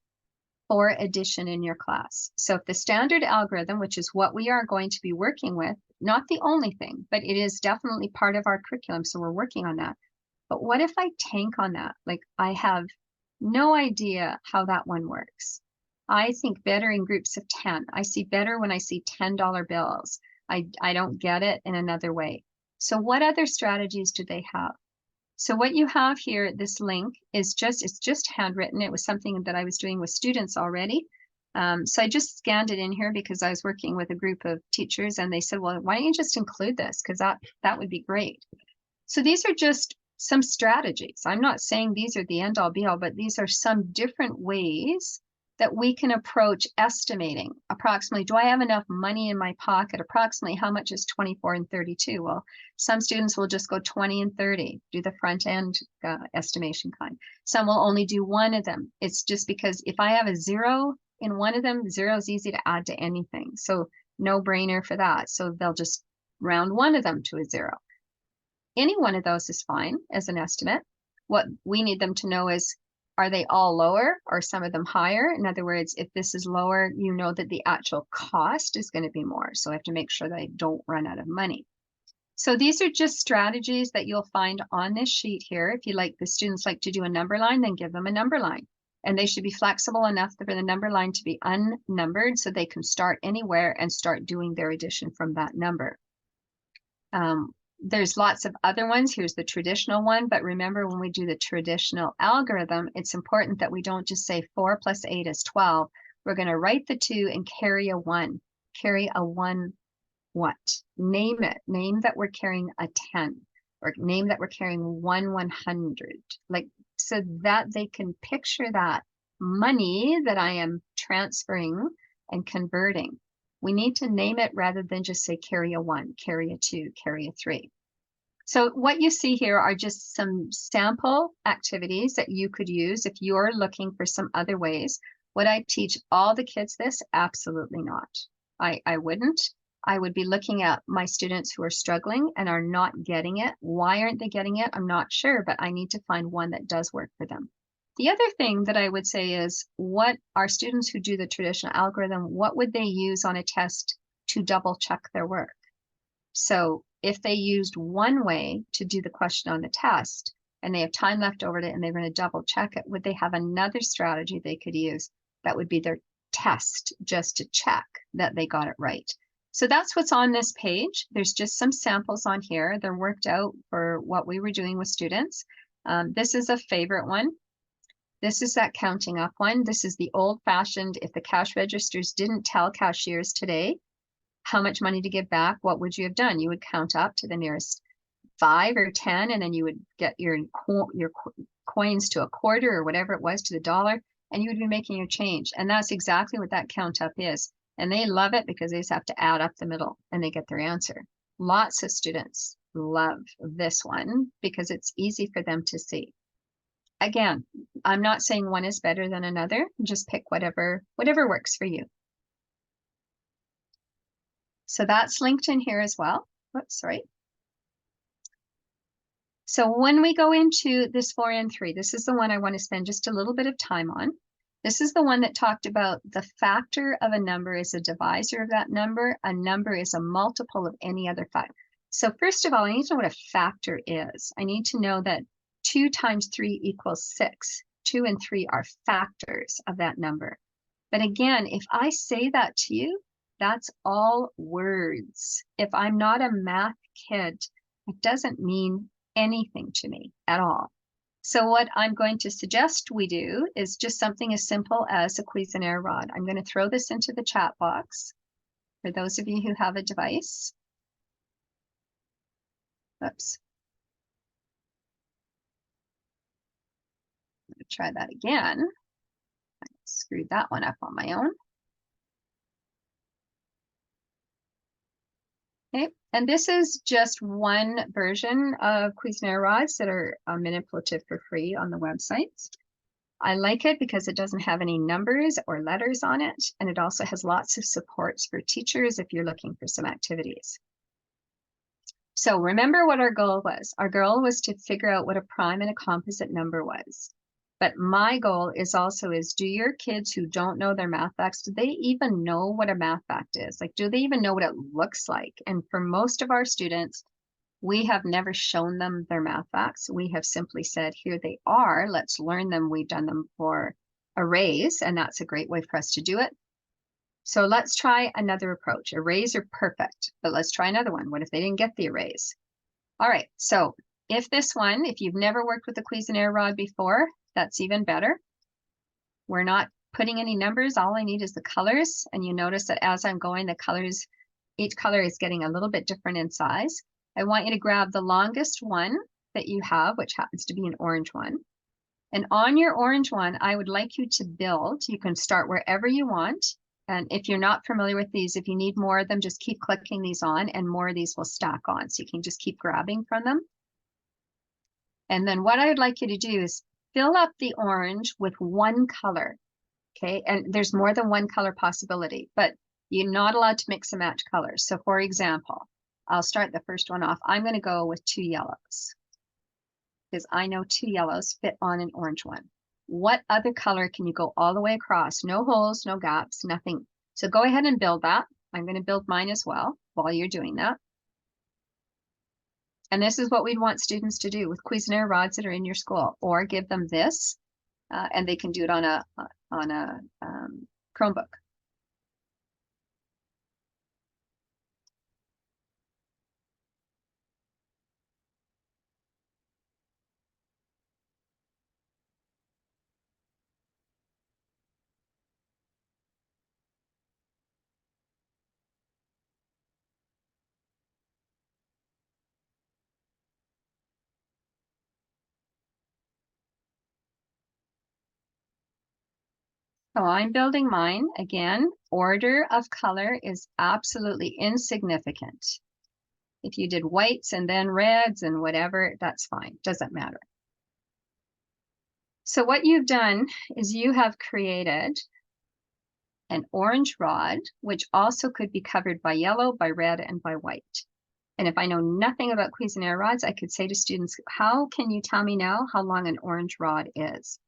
for addition in your class? So if the standard algorithm, which is what we are going to be working with, not the only thing, but it is definitely part of our curriculum, so we're working on that. But what if I tank on that? Like I have no idea how that one works. I think better in groups of 10. I see better when I see $10 bills. I don't get it in another way. So what other strategies do they have? So what you have here, this link is it's just handwritten. It was something that I was doing with students already. So I just scanned it in here because I was working with a group of teachers and they said, well, why don't you just include this? Because that would be great. So these are just some strategies. I'm not saying these are the end all be all, but these are some different ways that we can approach estimating approximately, do I have enough money in my pocket? Approximately how much is 24 and 32? Well, some students will just go 20 and 30, do the front end estimation kind. Some will only do one of them. It's just because if I have a 0 in one of them, 0 is easy to add to anything. So no brainer for that. So they'll just round one of them to a 0. Any one of those is fine as an estimate. What we need them to know is, are they all lower or some of them higher? In other words, if this is lower, you know that the actual cost is going to be more. So I have to make sure that I don't run out of money. So these are just strategies that you'll find on this sheet here. If you like, the students like to do a number line, then give them a number line. And they should be flexible enough for the number line to be unnumbered so they can start anywhere and start doing their addition from that number. There's lots of other ones. Here's the traditional one, but remember when we do the traditional algorithm, it's important that we don't just say 4 plus 8 is 12. We're going to write the 2 and carry a 1. Carry a 1 what? Name it. Name that we're carrying a 10, or name that we're carrying 1/100. Like, so that they can picture that money that I am transferring and converting. We need to name it rather than just say carry a 1, carry a 2, carry a 3. So what you see here are just some sample activities that you could use if you're looking for some other ways. Would I teach all the kids this? Absolutely not. I wouldn't. I would be looking at my students who are struggling and are not getting it. Why aren't they getting it? I'm not sure, but I need to find one that does work for them. The other thing that I would say is, what our students who do the traditional algorithm, what would they use on a test to double check their work? So if they used one way to do the question on the test and they have time left over it and they're going to double check it, would they have another strategy they could use that would be their test just to check that they got it right? So that's what's on this page. There's just some samples on here. They're worked out for what we were doing with students. This is a favorite one. This is that counting up one. This is the old-fashioned, if the cash registers didn't tell cashiers today how much money to give back, what would you have done? You would count up to the nearest 5 or 10, and then you would get your coins to a quarter or whatever it was to the dollar, and you would be making your change. And that's exactly what that count up is. And they love it because they just have to add up the middle and they get their answer. Lots of students love this one because it's easy for them to see. Again, I'm not saying one is better than another. Just pick whatever works for you. So that's linked in here as well. Whoops, sorry. So when we go into this 4 and 3, this is the one I want to spend just a little bit of time on. This is the one that talked about the factor of a number is a divisor of that number. A number is a multiple of any other factor. So first of all, I need to know what a factor is. I need to know that 2 times 3 equals 6. 2 and 3 are factors of that number. But again, if I say that to you, that's all words. If I'm not a math kid, it doesn't mean anything to me at all. So what I'm going to suggest we do is just something as simple as a Cuisenaire rod. I'm going to throw this into the chat box for those of you who have a device. Oops. I'm going to try that again. I screwed that one up on my own. Okay, and this is just one version of Cuisenaire rods that are manipulative for free on the website. I like it because it doesn't have any numbers or letters on it, and it also has lots of supports for teachers if you're looking for some activities. So remember what our goal was. Our goal was to figure out what a prime and a composite number was. But my goal is also do your kids who don't know their math facts, do they even know what a math fact is? Like, do they even know what it looks like? And for most of our students, we have never shown them their math facts. We have simply said, here they are, let's learn them. We've done them for arrays, and that's a great way for us to do it. So let's try another approach. Arrays are perfect, but let's try another one. What if they didn't get the arrays? All right, so if you've never worked with a Cuisenaire rod before, that's even better. We're not putting any numbers. All I need is the colors. And you notice that as I'm going, the colors, each color is getting a little bit different in size. I want you to grab the longest one that you have, which happens to be an orange one. And on your orange one, I would like you to build. You can start wherever you want. And if you're not familiar with these, if you need more of them, just keep clicking these on and more of these will stack on. So you can just keep grabbing from them. And then what I would like you to do is fill up the orange with one color, okay? And there's more than one color possibility, but you're not allowed to mix and match colors. So for example, I'll start the first one off. I'm going to go with 2 yellows because I know 2 yellows fit on an orange one. What other color can you go all the way across? No holes, no gaps, nothing. So go ahead and build that. I'm going to build mine as well while you're doing that. And this is what we'd want students to do with Cuisenaire rods that are in your school, or give them this, and they can do it on a Chromebook. So I'm building mine. Again, order of color is absolutely insignificant. If you did whites and then reds and whatever, that's fine. Doesn't matter. So what you've done is you have created an orange rod, which also could be covered by yellow, by red, and by white. And if I know nothing about Cuisenaire rods, I could say to students, how can you tell me now how long an orange rod is?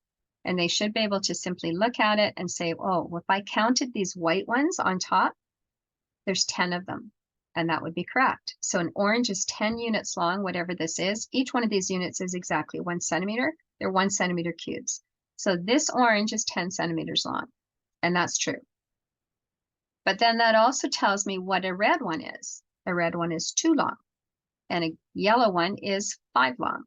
And they should be able to simply look at it and say, oh, well, if I counted these white ones on top, there's 10 of them. And that would be correct. So an orange is 10 units long, whatever this is. Each one of these units is exactly 1 centimeter. They're 1 centimeter cubes. So this orange is 10 centimeters long. And that's true. But then that also tells me what a red one is. A red one is 2 long. And a yellow one is 5 long.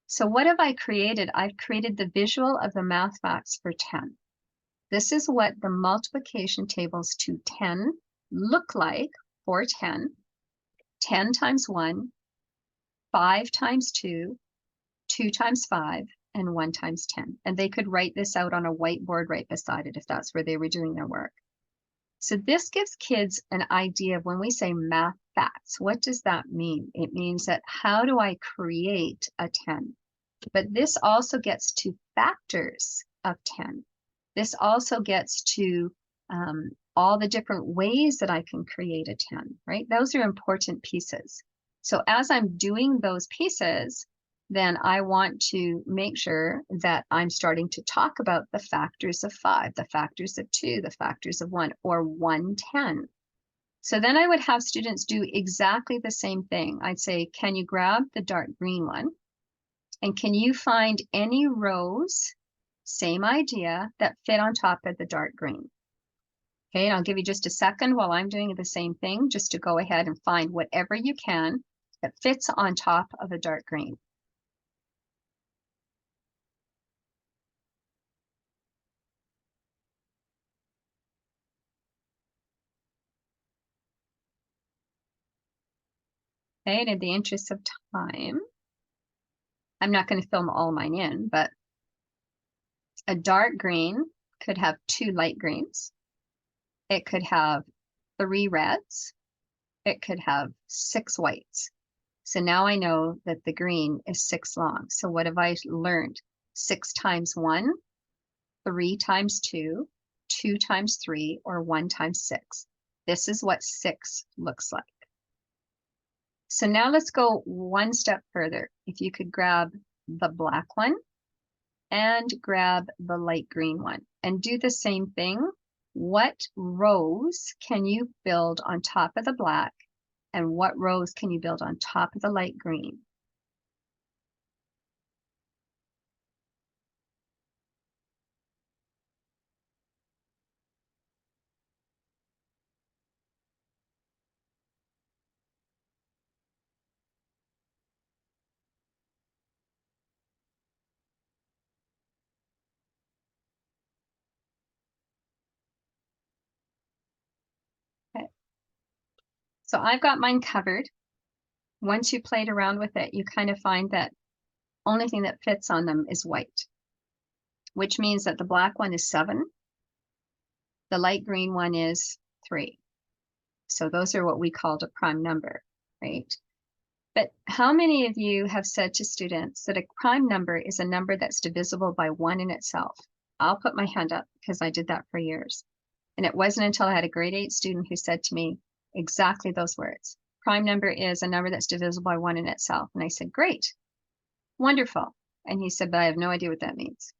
So what have I created? I've created the visual of the math facts for 10. This is what the multiplication tables to 10 look like for 10. 10 times 1, 5 times 2, 2 times 5, and 1 times 10. And they could write this out on a whiteboard right beside it if that's where they were doing their work. So this gives kids an idea of when we say math facts, what does that mean? It means that how do I create a 10? But this also gets to factors of 10. This also gets to all the different ways that I can create a 10, right? Those are important pieces. So as I'm doing those pieces, then I want to make sure that I'm starting to talk about the factors of 5, the factors of 2, the factors of 1, or 110. So then I would have students do exactly the same thing. I'd say, can you grab the dark green one? And can you find any rows, same idea, that fit on top of the dark green? Okay, and I'll give you just a second while I'm doing the same thing, just to go ahead and find whatever you can that fits on top of a dark green. Okay, and in the interest of time, I'm not going to film all mine in, but a dark green could have 2 light greens. It could have 3 reds. It could have 6 whites. So now I know that the green is 6 long. So what have I learned? 6 times 1, 3 times 2, 2 times 3, or 1 times 6. This is what 6 looks like. So now let's go one step further. If you could grab the black one and grab the light green one and do the same thing. What rows can you build on top of the black, and what rows can you build on top of the light green? Okay. So I've got mine covered. Once you played around with it, you kind of find that only thing that fits on them is white, which means that the black one is 7. The light green one is 3. So those are what we called a prime number, right? But how many of you have said to students that a prime number is a number that's divisible by 1 in itself? I'll put my hand up because I did that for years. And it wasn't until I had a grade 8 student who said to me exactly those words. Prime number is a number that's divisible by 1 in itself. And I said, great, wonderful. And he said, but I have no idea what that means.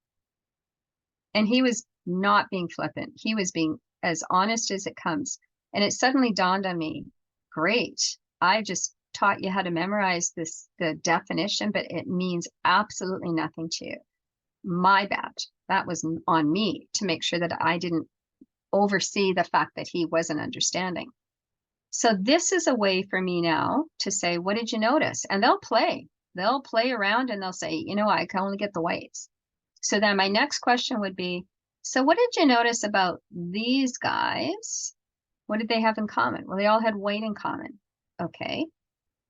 And he was not being flippant. He was being as honest as it comes. And it suddenly dawned on me, great, I just taught you how to memorize the definition, but it means absolutely nothing to you. My bad. That was on me to make sure that I didn't oversee the fact that he wasn't understanding. So this is a way for me now to say, what did you notice? And they'll play around and they'll say, you know, I can only get the whites. So then my next question would be, so what did you notice about these guys? What did they have in common? Well, they all had white in common. Okay.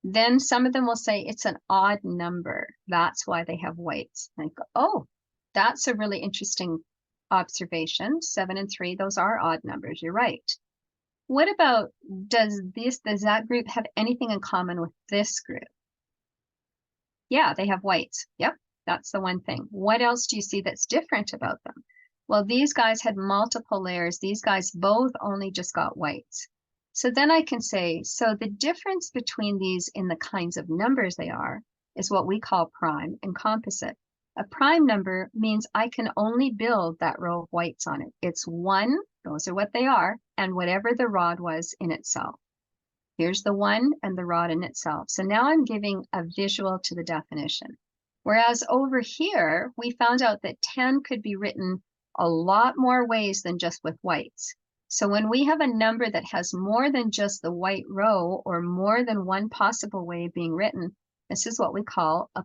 Then some of them will say it's an odd number. That's why they have whites. And I go, oh, that's a really interesting observation. 7 and 3, those are odd numbers. You're right. What about, does that group have anything in common with this group? Yeah, they have whites. Yep, that's the one thing. What else do you see that's different about them? Well, these guys had multiple layers. These guys both only just got whites. So then I can say, so the difference between these in the kinds of numbers they are is what we call prime and composite. A prime number means I can only build that row of whites on it. It's 1, those are what they are, and whatever the rod was in itself. Here's the 1 and the rod in itself. So now I'm giving a visual to the definition. Whereas over here, we found out that 10 could be written a lot more ways than just with whites. So when we have a number that has more than just the white row or more than one possible way of being written, this is what we call a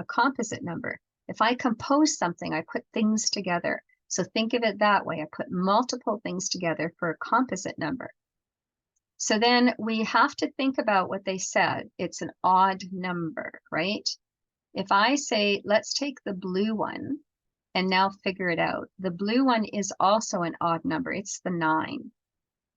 composite number. If I compose something, I put things together. So think of it that way. I put multiple things together for a composite number. So then we have to think about what they said. It's an odd number, right? If I say, let's take the blue one and now figure it out. The blue one is also an odd number. It's the 9.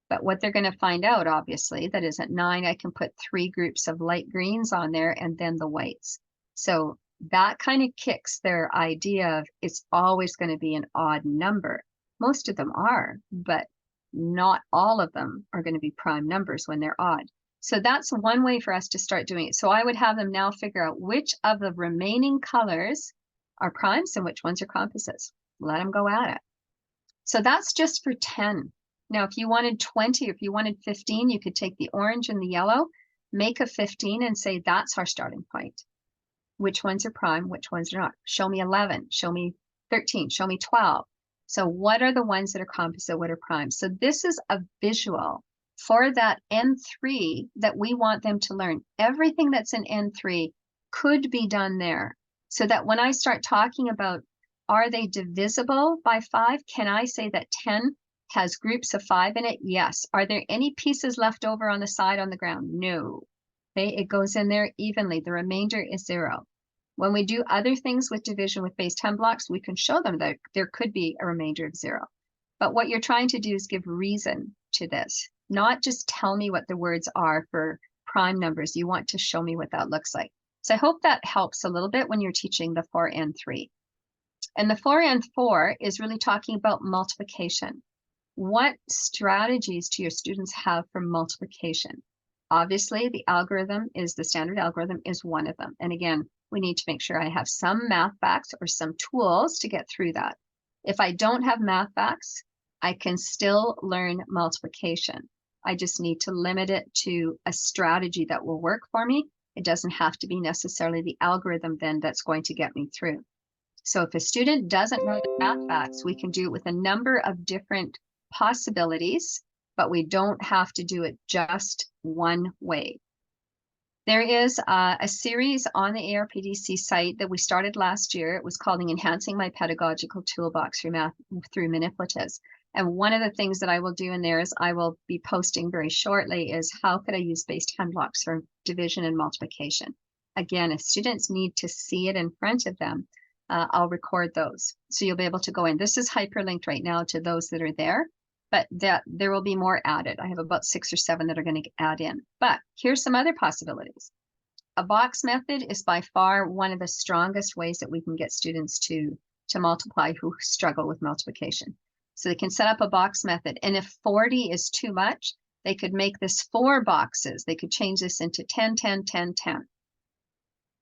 But what they're going to find out, obviously, that is at 9, I can put 3 groups of light greens on there and then the whites. So that kind of kicks their idea of it's always going to be an odd number. Most of them are, but not all of them are going to be prime numbers when they're odd. So that's one way for us to start doing it. So I would have them now figure out which of the remaining colors are primes and which ones are composites. Let them go at it. So that's just for 10. Now, if you wanted 20, if you wanted 15, you could take the orange and the yellow, make a 15 and say that's our starting point. Which ones are prime, which ones are not? Show me 11, show me 13, show me 12. So what are the ones that are composite, what are prime? So this is a visual for that N3 that we want them to learn. Everything that's in N3 could be done there. So that when I start talking about, are they divisible by 5? Can I say that 10 has groups of 5 in it? Yes. Are there any pieces left over on the side on the ground? No. Okay, it goes in there evenly. The remainder is 0. When we do other things with division with base 10 blocks, we can show them that there could be a remainder of 0. But what you're trying to do is give reason to this, not just tell me what the words are for prime numbers. You want to show me what that looks like. So I hope that helps a little bit when you're teaching the 4 and 3. And the 4 and 4 is really talking about multiplication. What strategies do your students have for multiplication? Obviously, the algorithm is the standard algorithm is one of them. And again, we need to make sure I have some math facts or some tools to get through that. If I don't have math facts, I can still learn multiplication. I just need to limit it to a strategy that will work for me. It doesn't have to be necessarily the algorithm then that's going to get me through. So if a student doesn't know the math facts, we can do it with a number of different possibilities, but we don't have to do it just one way. There is a series on the ARPDC site that we started last year. It was called Enhancing My Pedagogical Toolbox through Manipulatives. And one of the things that I will do in there is I will be posting very shortly is how could I use base 10 blocks for division and multiplication. Again, if students need to see it in front of them, I'll record those. So you'll be able to go in. This is hyperlinked right now to those that are there, but there will be more added. I have about 6 or 7 that are going to add in. But here's some other possibilities. A box method is by far one of the strongest ways that we can get students to multiply who struggle with multiplication. So they can set up a box method. And if 40 is too much, they could make this 4 boxes. They could change this into 10, 10, 10, 10.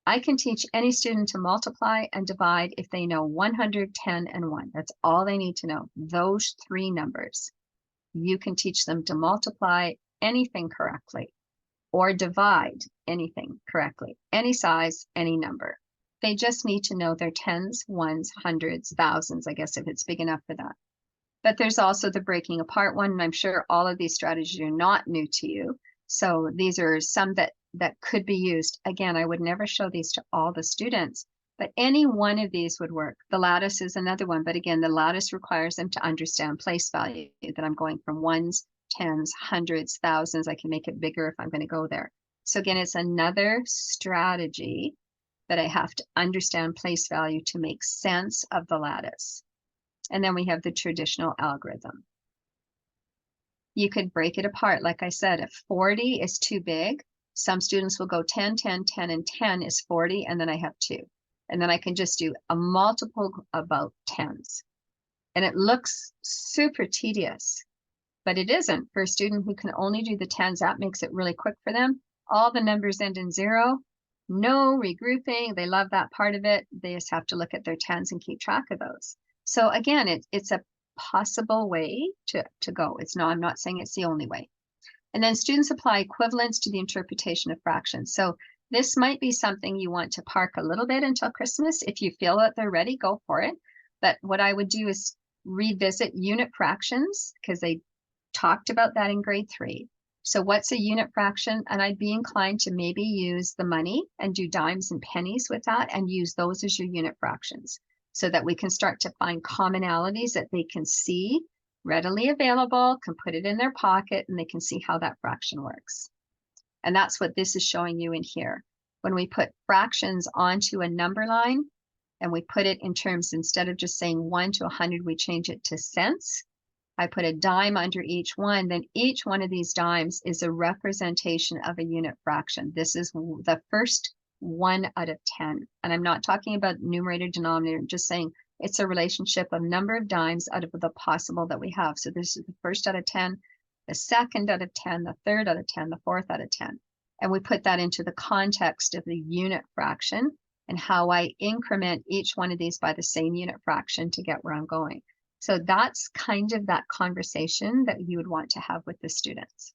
I can teach any student to multiply and divide if they know 100, 10, and 1. That's all they need to know, those 3 numbers. You can teach them to multiply anything correctly or divide anything correctly, any size, any number. They just need to know their tens, ones, hundreds, thousands, I guess, if it's big enough for that. But there's also the breaking apart one, and I'm sure all of these strategies are not new to you. So these are some that could be used. Again, I would never show these to all the students, but any one of these would work. The lattice is another one, but again, the lattice requires them to understand place value, that I'm going from ones, tens, hundreds, thousands. I can make it bigger if I'm going to go there. So again, it's another strategy that I have to understand place value to make sense of the lattice. And then we have the traditional algorithm. You could break it apart. Like I said, if 40 is too big, some students will go 10, 10, 10, and 10 is 40, and then I have 2. And then I can just do a multiple about 10s. And it looks super tedious, but it isn't. For a student who can only do the 10s, that makes it really quick for them. All the numbers end in 0. No regrouping. They love that part of it. They just have to look at their 10s and keep track of those. So again, it's a possible way to go. I'm not saying it's the only way. And then students apply equivalence to the interpretation of fractions. So this might be something you want to park a little bit until Christmas. If you feel that they're ready, go for it. But what I would do is revisit unit fractions, because they talked about that in grade 3. So what's a unit fraction? And I'd be inclined to maybe use the money and do dimes and pennies with that and use those as your unit fractions, so that we can start to find commonalities that they can see readily available, can put it in their pocket, and they can see how that fraction works. And that's what this is showing you in here. When we put fractions onto a number line and we put it in terms, instead of just saying 1 to 100, we change it to cents. I put a dime under each one, then each one of these dimes is a representation of a unit fraction. This is the first 1 out of 10. And I'm not talking about numerator, denominator, I'm just saying it's a relationship of number of dimes out of the possible that we have. So this is the first out of 10, the second out of 10, the third out of 10, the fourth out of 10. And we put that into the context of the unit fraction and how I increment each one of these by the same unit fraction to get where I'm going. So that's kind of that conversation that you would want to have with the students.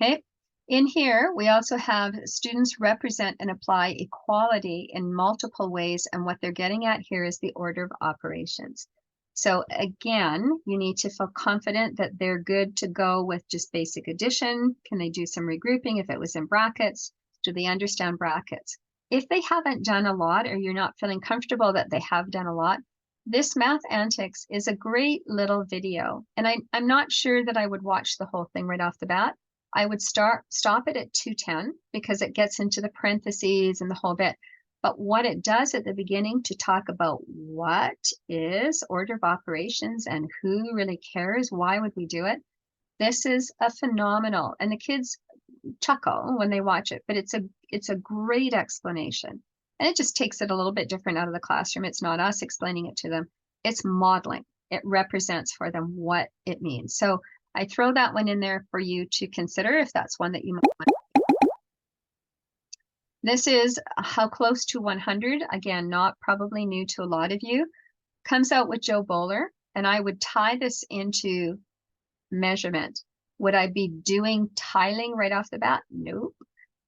Okay, in here, we also have students represent and apply equality in multiple ways, and what they're getting at here is the order of operations. So again, you need to feel confident that they're good to go with just basic addition. Can they do some regrouping if it was in brackets? Do they understand brackets? If they haven't done a lot, or you're not feeling comfortable that they have done a lot, this Math Antics is a great little video. And I'm not sure that I would watch the whole thing right off the bat. I would stop it at 210 because it gets into the parentheses and the whole bit. But what it does at the beginning to talk about what is order of operations and who really cares, why would we do it? This is a phenomenal, and the kids chuckle when they watch it, but it's a great explanation. And it just takes it a little bit different out of the classroom. It's not us explaining it to them. It's modeling. It represents for them what it means. So I throw that one in there for you to consider if that's one that you might want. This is how close to 100. Again, not probably new to a lot of you. Comes out with Joe Bowler, and I would tie this into measurement. Would I be doing tiling right off the bat? Nope.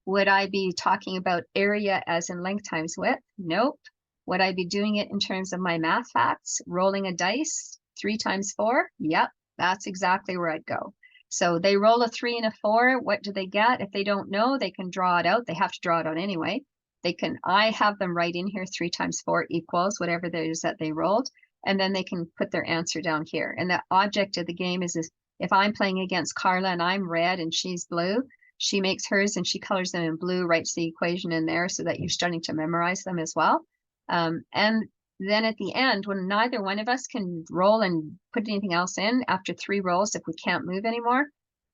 Would I be talking about area as in length times width? Nope. Would I be doing it in terms of my math facts, rolling a dice, 3 times 4? Yep, that's exactly where I'd go. So they roll a 3 and a 4. What do they get? If they don't know, they can draw it out. They have to draw it out anyway. I have them write in here 3 times 4 equals whatever it is that they rolled, and then they can put their answer down here. And the object of the game is if I'm playing against Carla and I'm red and she's blue, she makes hers and she colors them in blue, writes the equation in there so that you're starting to memorize them as well. And then at the end, when neither one of us can roll and put anything else in, after 3 rolls, if we can't move anymore,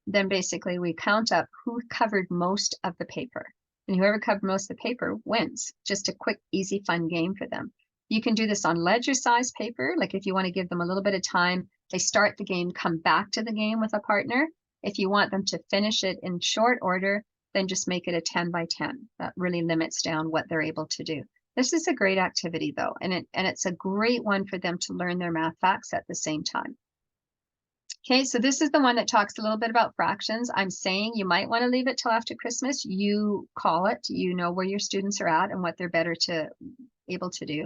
then basically we count up who covered most of the paper. And whoever covered most of the paper wins. Just a quick, easy, fun game for them. You can do this on ledger size paper. Like if you want to give them a little bit of time, they start the game, come back to the game with a partner. If you want them to finish it in short order, then just make it a 10 by 10. That really limits down what they're able to do. This is a great activity though, and it's a great one for them to learn their math facts at the same time. Okay, so this is the one that talks a little bit about fractions. I'm saying you might want to leave it till after Christmas. You call it, you know where your students are at and what they're better to able to do.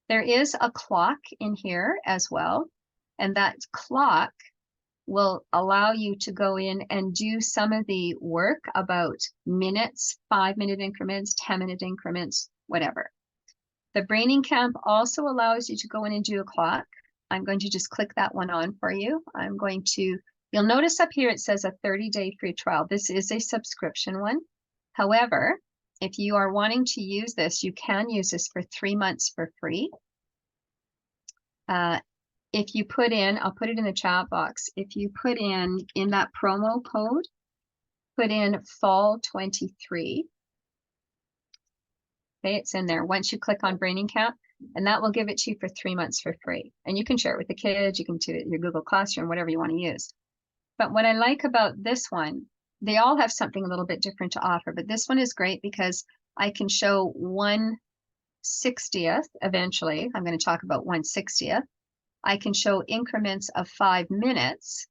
There is a clock in here as well, and that clock will allow you to go in and do some of the work about minutes, 5-minute increments, 10-minute increments, whatever. The Braining Camp also allows you to go in and do a clock. I'm going to just click that one on for you. You'll notice up here it says a 30-day free trial. This is a subscription one. However, if you are wanting to use this, you can use this for 3 months for free. If you put in, I'll put it in the chat box. If you put in that promo code, put in fall 23. Okay, it's in there. Once you click on Braining Camp, and that will give it to you for 3 months for free. And you can share it with the kids, you can do it in your Google Classroom, whatever you want to use. But what I like about this one, they all have something a little bit different to offer, but this one is great because I can show 1/60th eventually. I'm going to talk about 1/60th. I can show increments of 5 minutes.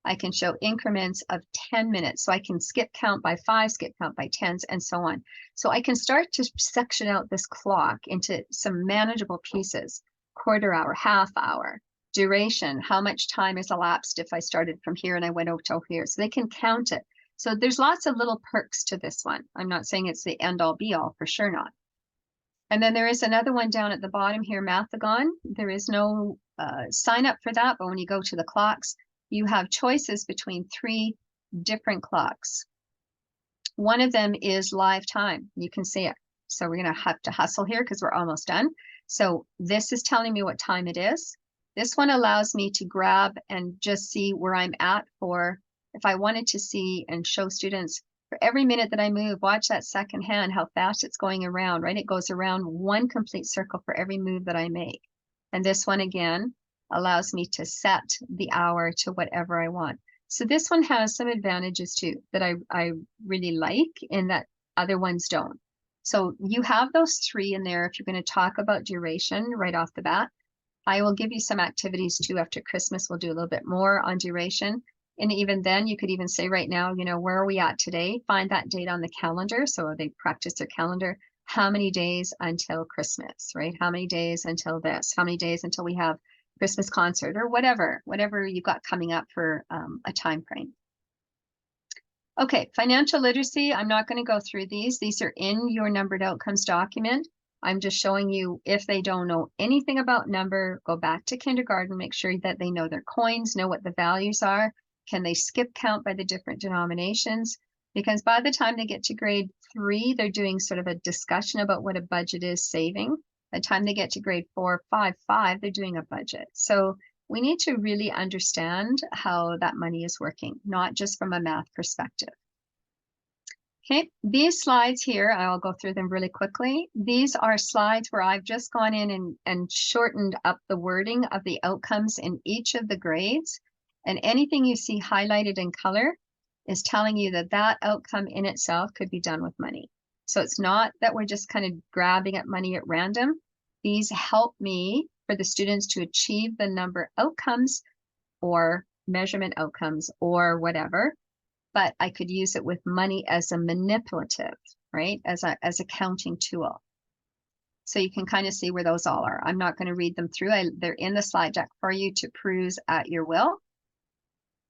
I can show increments of 10 minutes. So I can skip count by 5, skip count by 10s, and so on. So I can start to section out this clock into some manageable pieces: quarter hour, half hour, duration, how much time is elapsed if I started from here and I went over to here. So they can count it. So there's lots of little perks to this one. I'm not saying it's the end all be all, for sure not. And then there is another one down at the bottom here, Mathagon. There is no sign up for that, but when you go to the clocks, you have choices between 3 different clocks. One of them is live time. You can see it. So we're going to have to hustle here because we're almost done. So this is telling me what time it is. This one allows me to grab and just see where I'm at for, if I wanted to see and show students, for every minute that I move, watch that second hand, how fast it's going around, right? It goes around one complete circle for every move that I make. And this one again allows me to set the hour to whatever I want. So this one has some advantages too that I really like and that other ones don't. So you have those 3 in there if you're going to talk about duration right off the bat. I will give you some activities too after Christmas. We'll do a little bit more on duration. And even then, you could even say right now, you know, where are we at today? Find that date on the calendar. So they practice their calendar. How many days until Christmas, right? How many days until this? How many days until we have Christmas concert or whatever you've got coming up for a time frame. Okay, financial literacy. I'm not going to go through these. These are in your numbered outcomes document. I'm just showing you if they don't know anything about number, go back to kindergarten, make sure that they know their coins, know what the values are. Can they skip count by the different denominations? Because by the time they get to grade 3, they're doing sort of a discussion about what a budget is saving. By the time they get to grade 4, 5, 5, they're doing a budget. So we need to really understand how that money is working, not just from a math perspective. Okay, these slides here, I'll go through them really quickly. These are slides where I've just gone in and shortened up the wording of the outcomes in each of the grades. And anything you see highlighted in color is telling you that that outcome in itself could be done with money. So it's not that we're just kind of grabbing at money at random. These help me for the students to achieve the number outcomes or measurement outcomes or whatever, but I could use it with money as a manipulative, right? As a counting tool. So you can kind of see where those all are. I'm not going to read them through. They're in the slide deck for you to peruse at your will.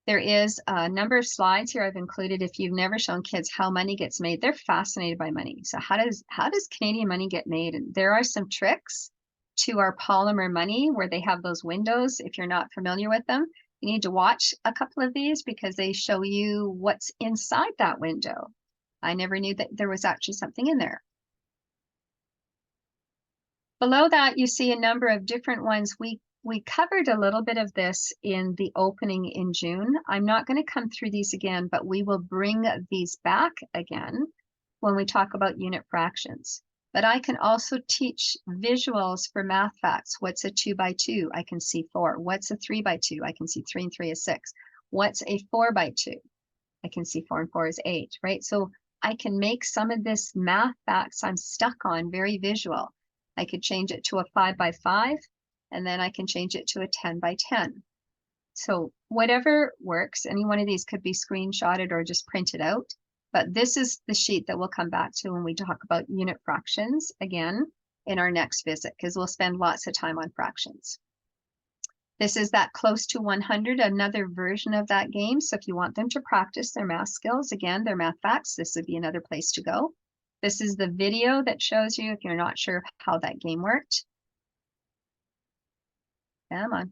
There is a number of slides here I've included. If you've never shown kids how money gets made, they're fascinated by money. So how does Canadian money get made? And there are some tricks to our polymer money where they have those windows. If you're not familiar with them, you need to watch a couple of these because they show you what's inside that window. I never knew that there was actually something in there. Below that, you see a number of different ones. We covered a little bit of this in the opening in June. I'm not going to come through these again, but we will bring these back again when we talk about unit fractions. But I can also teach visuals for math facts. What's a 2 by 2? I can see 4. What's a 3 by 2? I can see 3 and 3 is 6. What's a 4 by 2? I can see 4 and 4 is 8, right? So I can make some of this math facts I'm stuck on very visual. I could change it to a 5 by 5. And then I can change it to a 10 by 10. So whatever works, any one of these could be screenshotted or just printed out. But this is the sheet that we'll come back to when we talk about unit fractions again in our next visit, because we'll spend lots of time on fractions. This is that close to 100, another version of that game. So if you want them to practice their math skills, again, their math facts, this would be another place to go. This is the video that shows you if you're not sure how that game worked. Come on.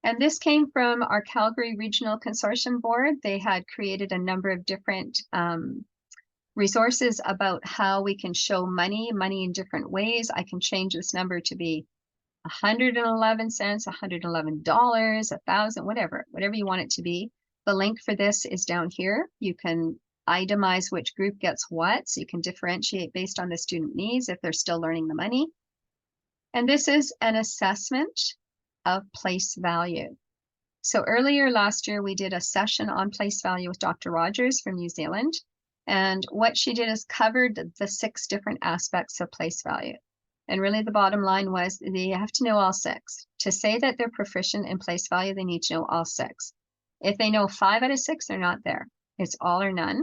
And this came from our Calgary Regional Consortium Board. They had created a number of different resources about how we can show money in different ways. I can change this number to be 111 cents, $111, $1,000, whatever you want it to be. The link for this is down here. You can itemize which group gets what, so you can differentiate based on the student needs if they're still learning the money. And this is an assessment of place value. So earlier last year, we did a session on place value with Dr. Rogers from New Zealand. And what she did is covered the 6 different aspects of place value. And really the bottom line was they have to know all 6. To say that they're proficient in place value, they need to know all 6. If they know 5 out of 6, they're not there. It's all or none.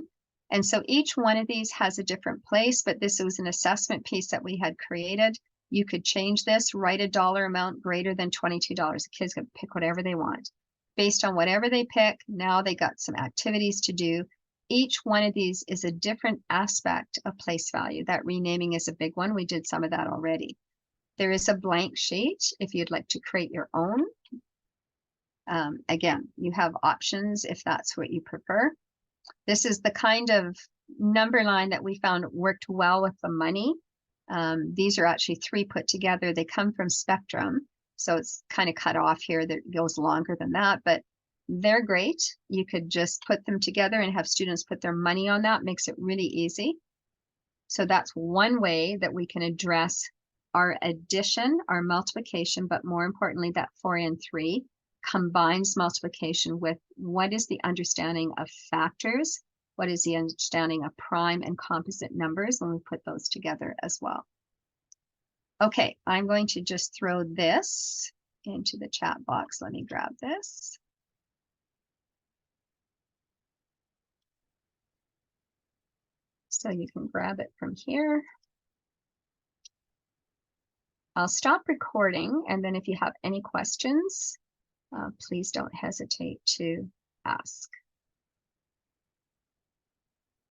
And so each one of these has a different place, but this was an assessment piece that we had created. You could change this, write a dollar amount greater than $22. The kids can pick whatever they want. Based on whatever they pick, now they got some activities to do. Each one of these is a different aspect of place value. That renaming is a big one. We did some of that already. There is a blank sheet if you'd like to create your own. Again, you have options if that's what you prefer. This is the kind of number line that we found worked well with the money. These are actually 3 put together. They come from Spectrum. So it's kind of cut off here that goes longer than that, but they're great. You could just put them together and have students put their money on that. Makes it really easy. So that's one way that we can address our addition, our multiplication, but more importantly, that 4 and 3 combines multiplication with what is the understanding of factors, what is the understanding of prime and composite numbers when we put those together as well. Okay, I'm going to just throw this into the chat box. Let me grab this. So you can grab it from here. I'll stop recording, and then if you have any questions, please don't hesitate to ask.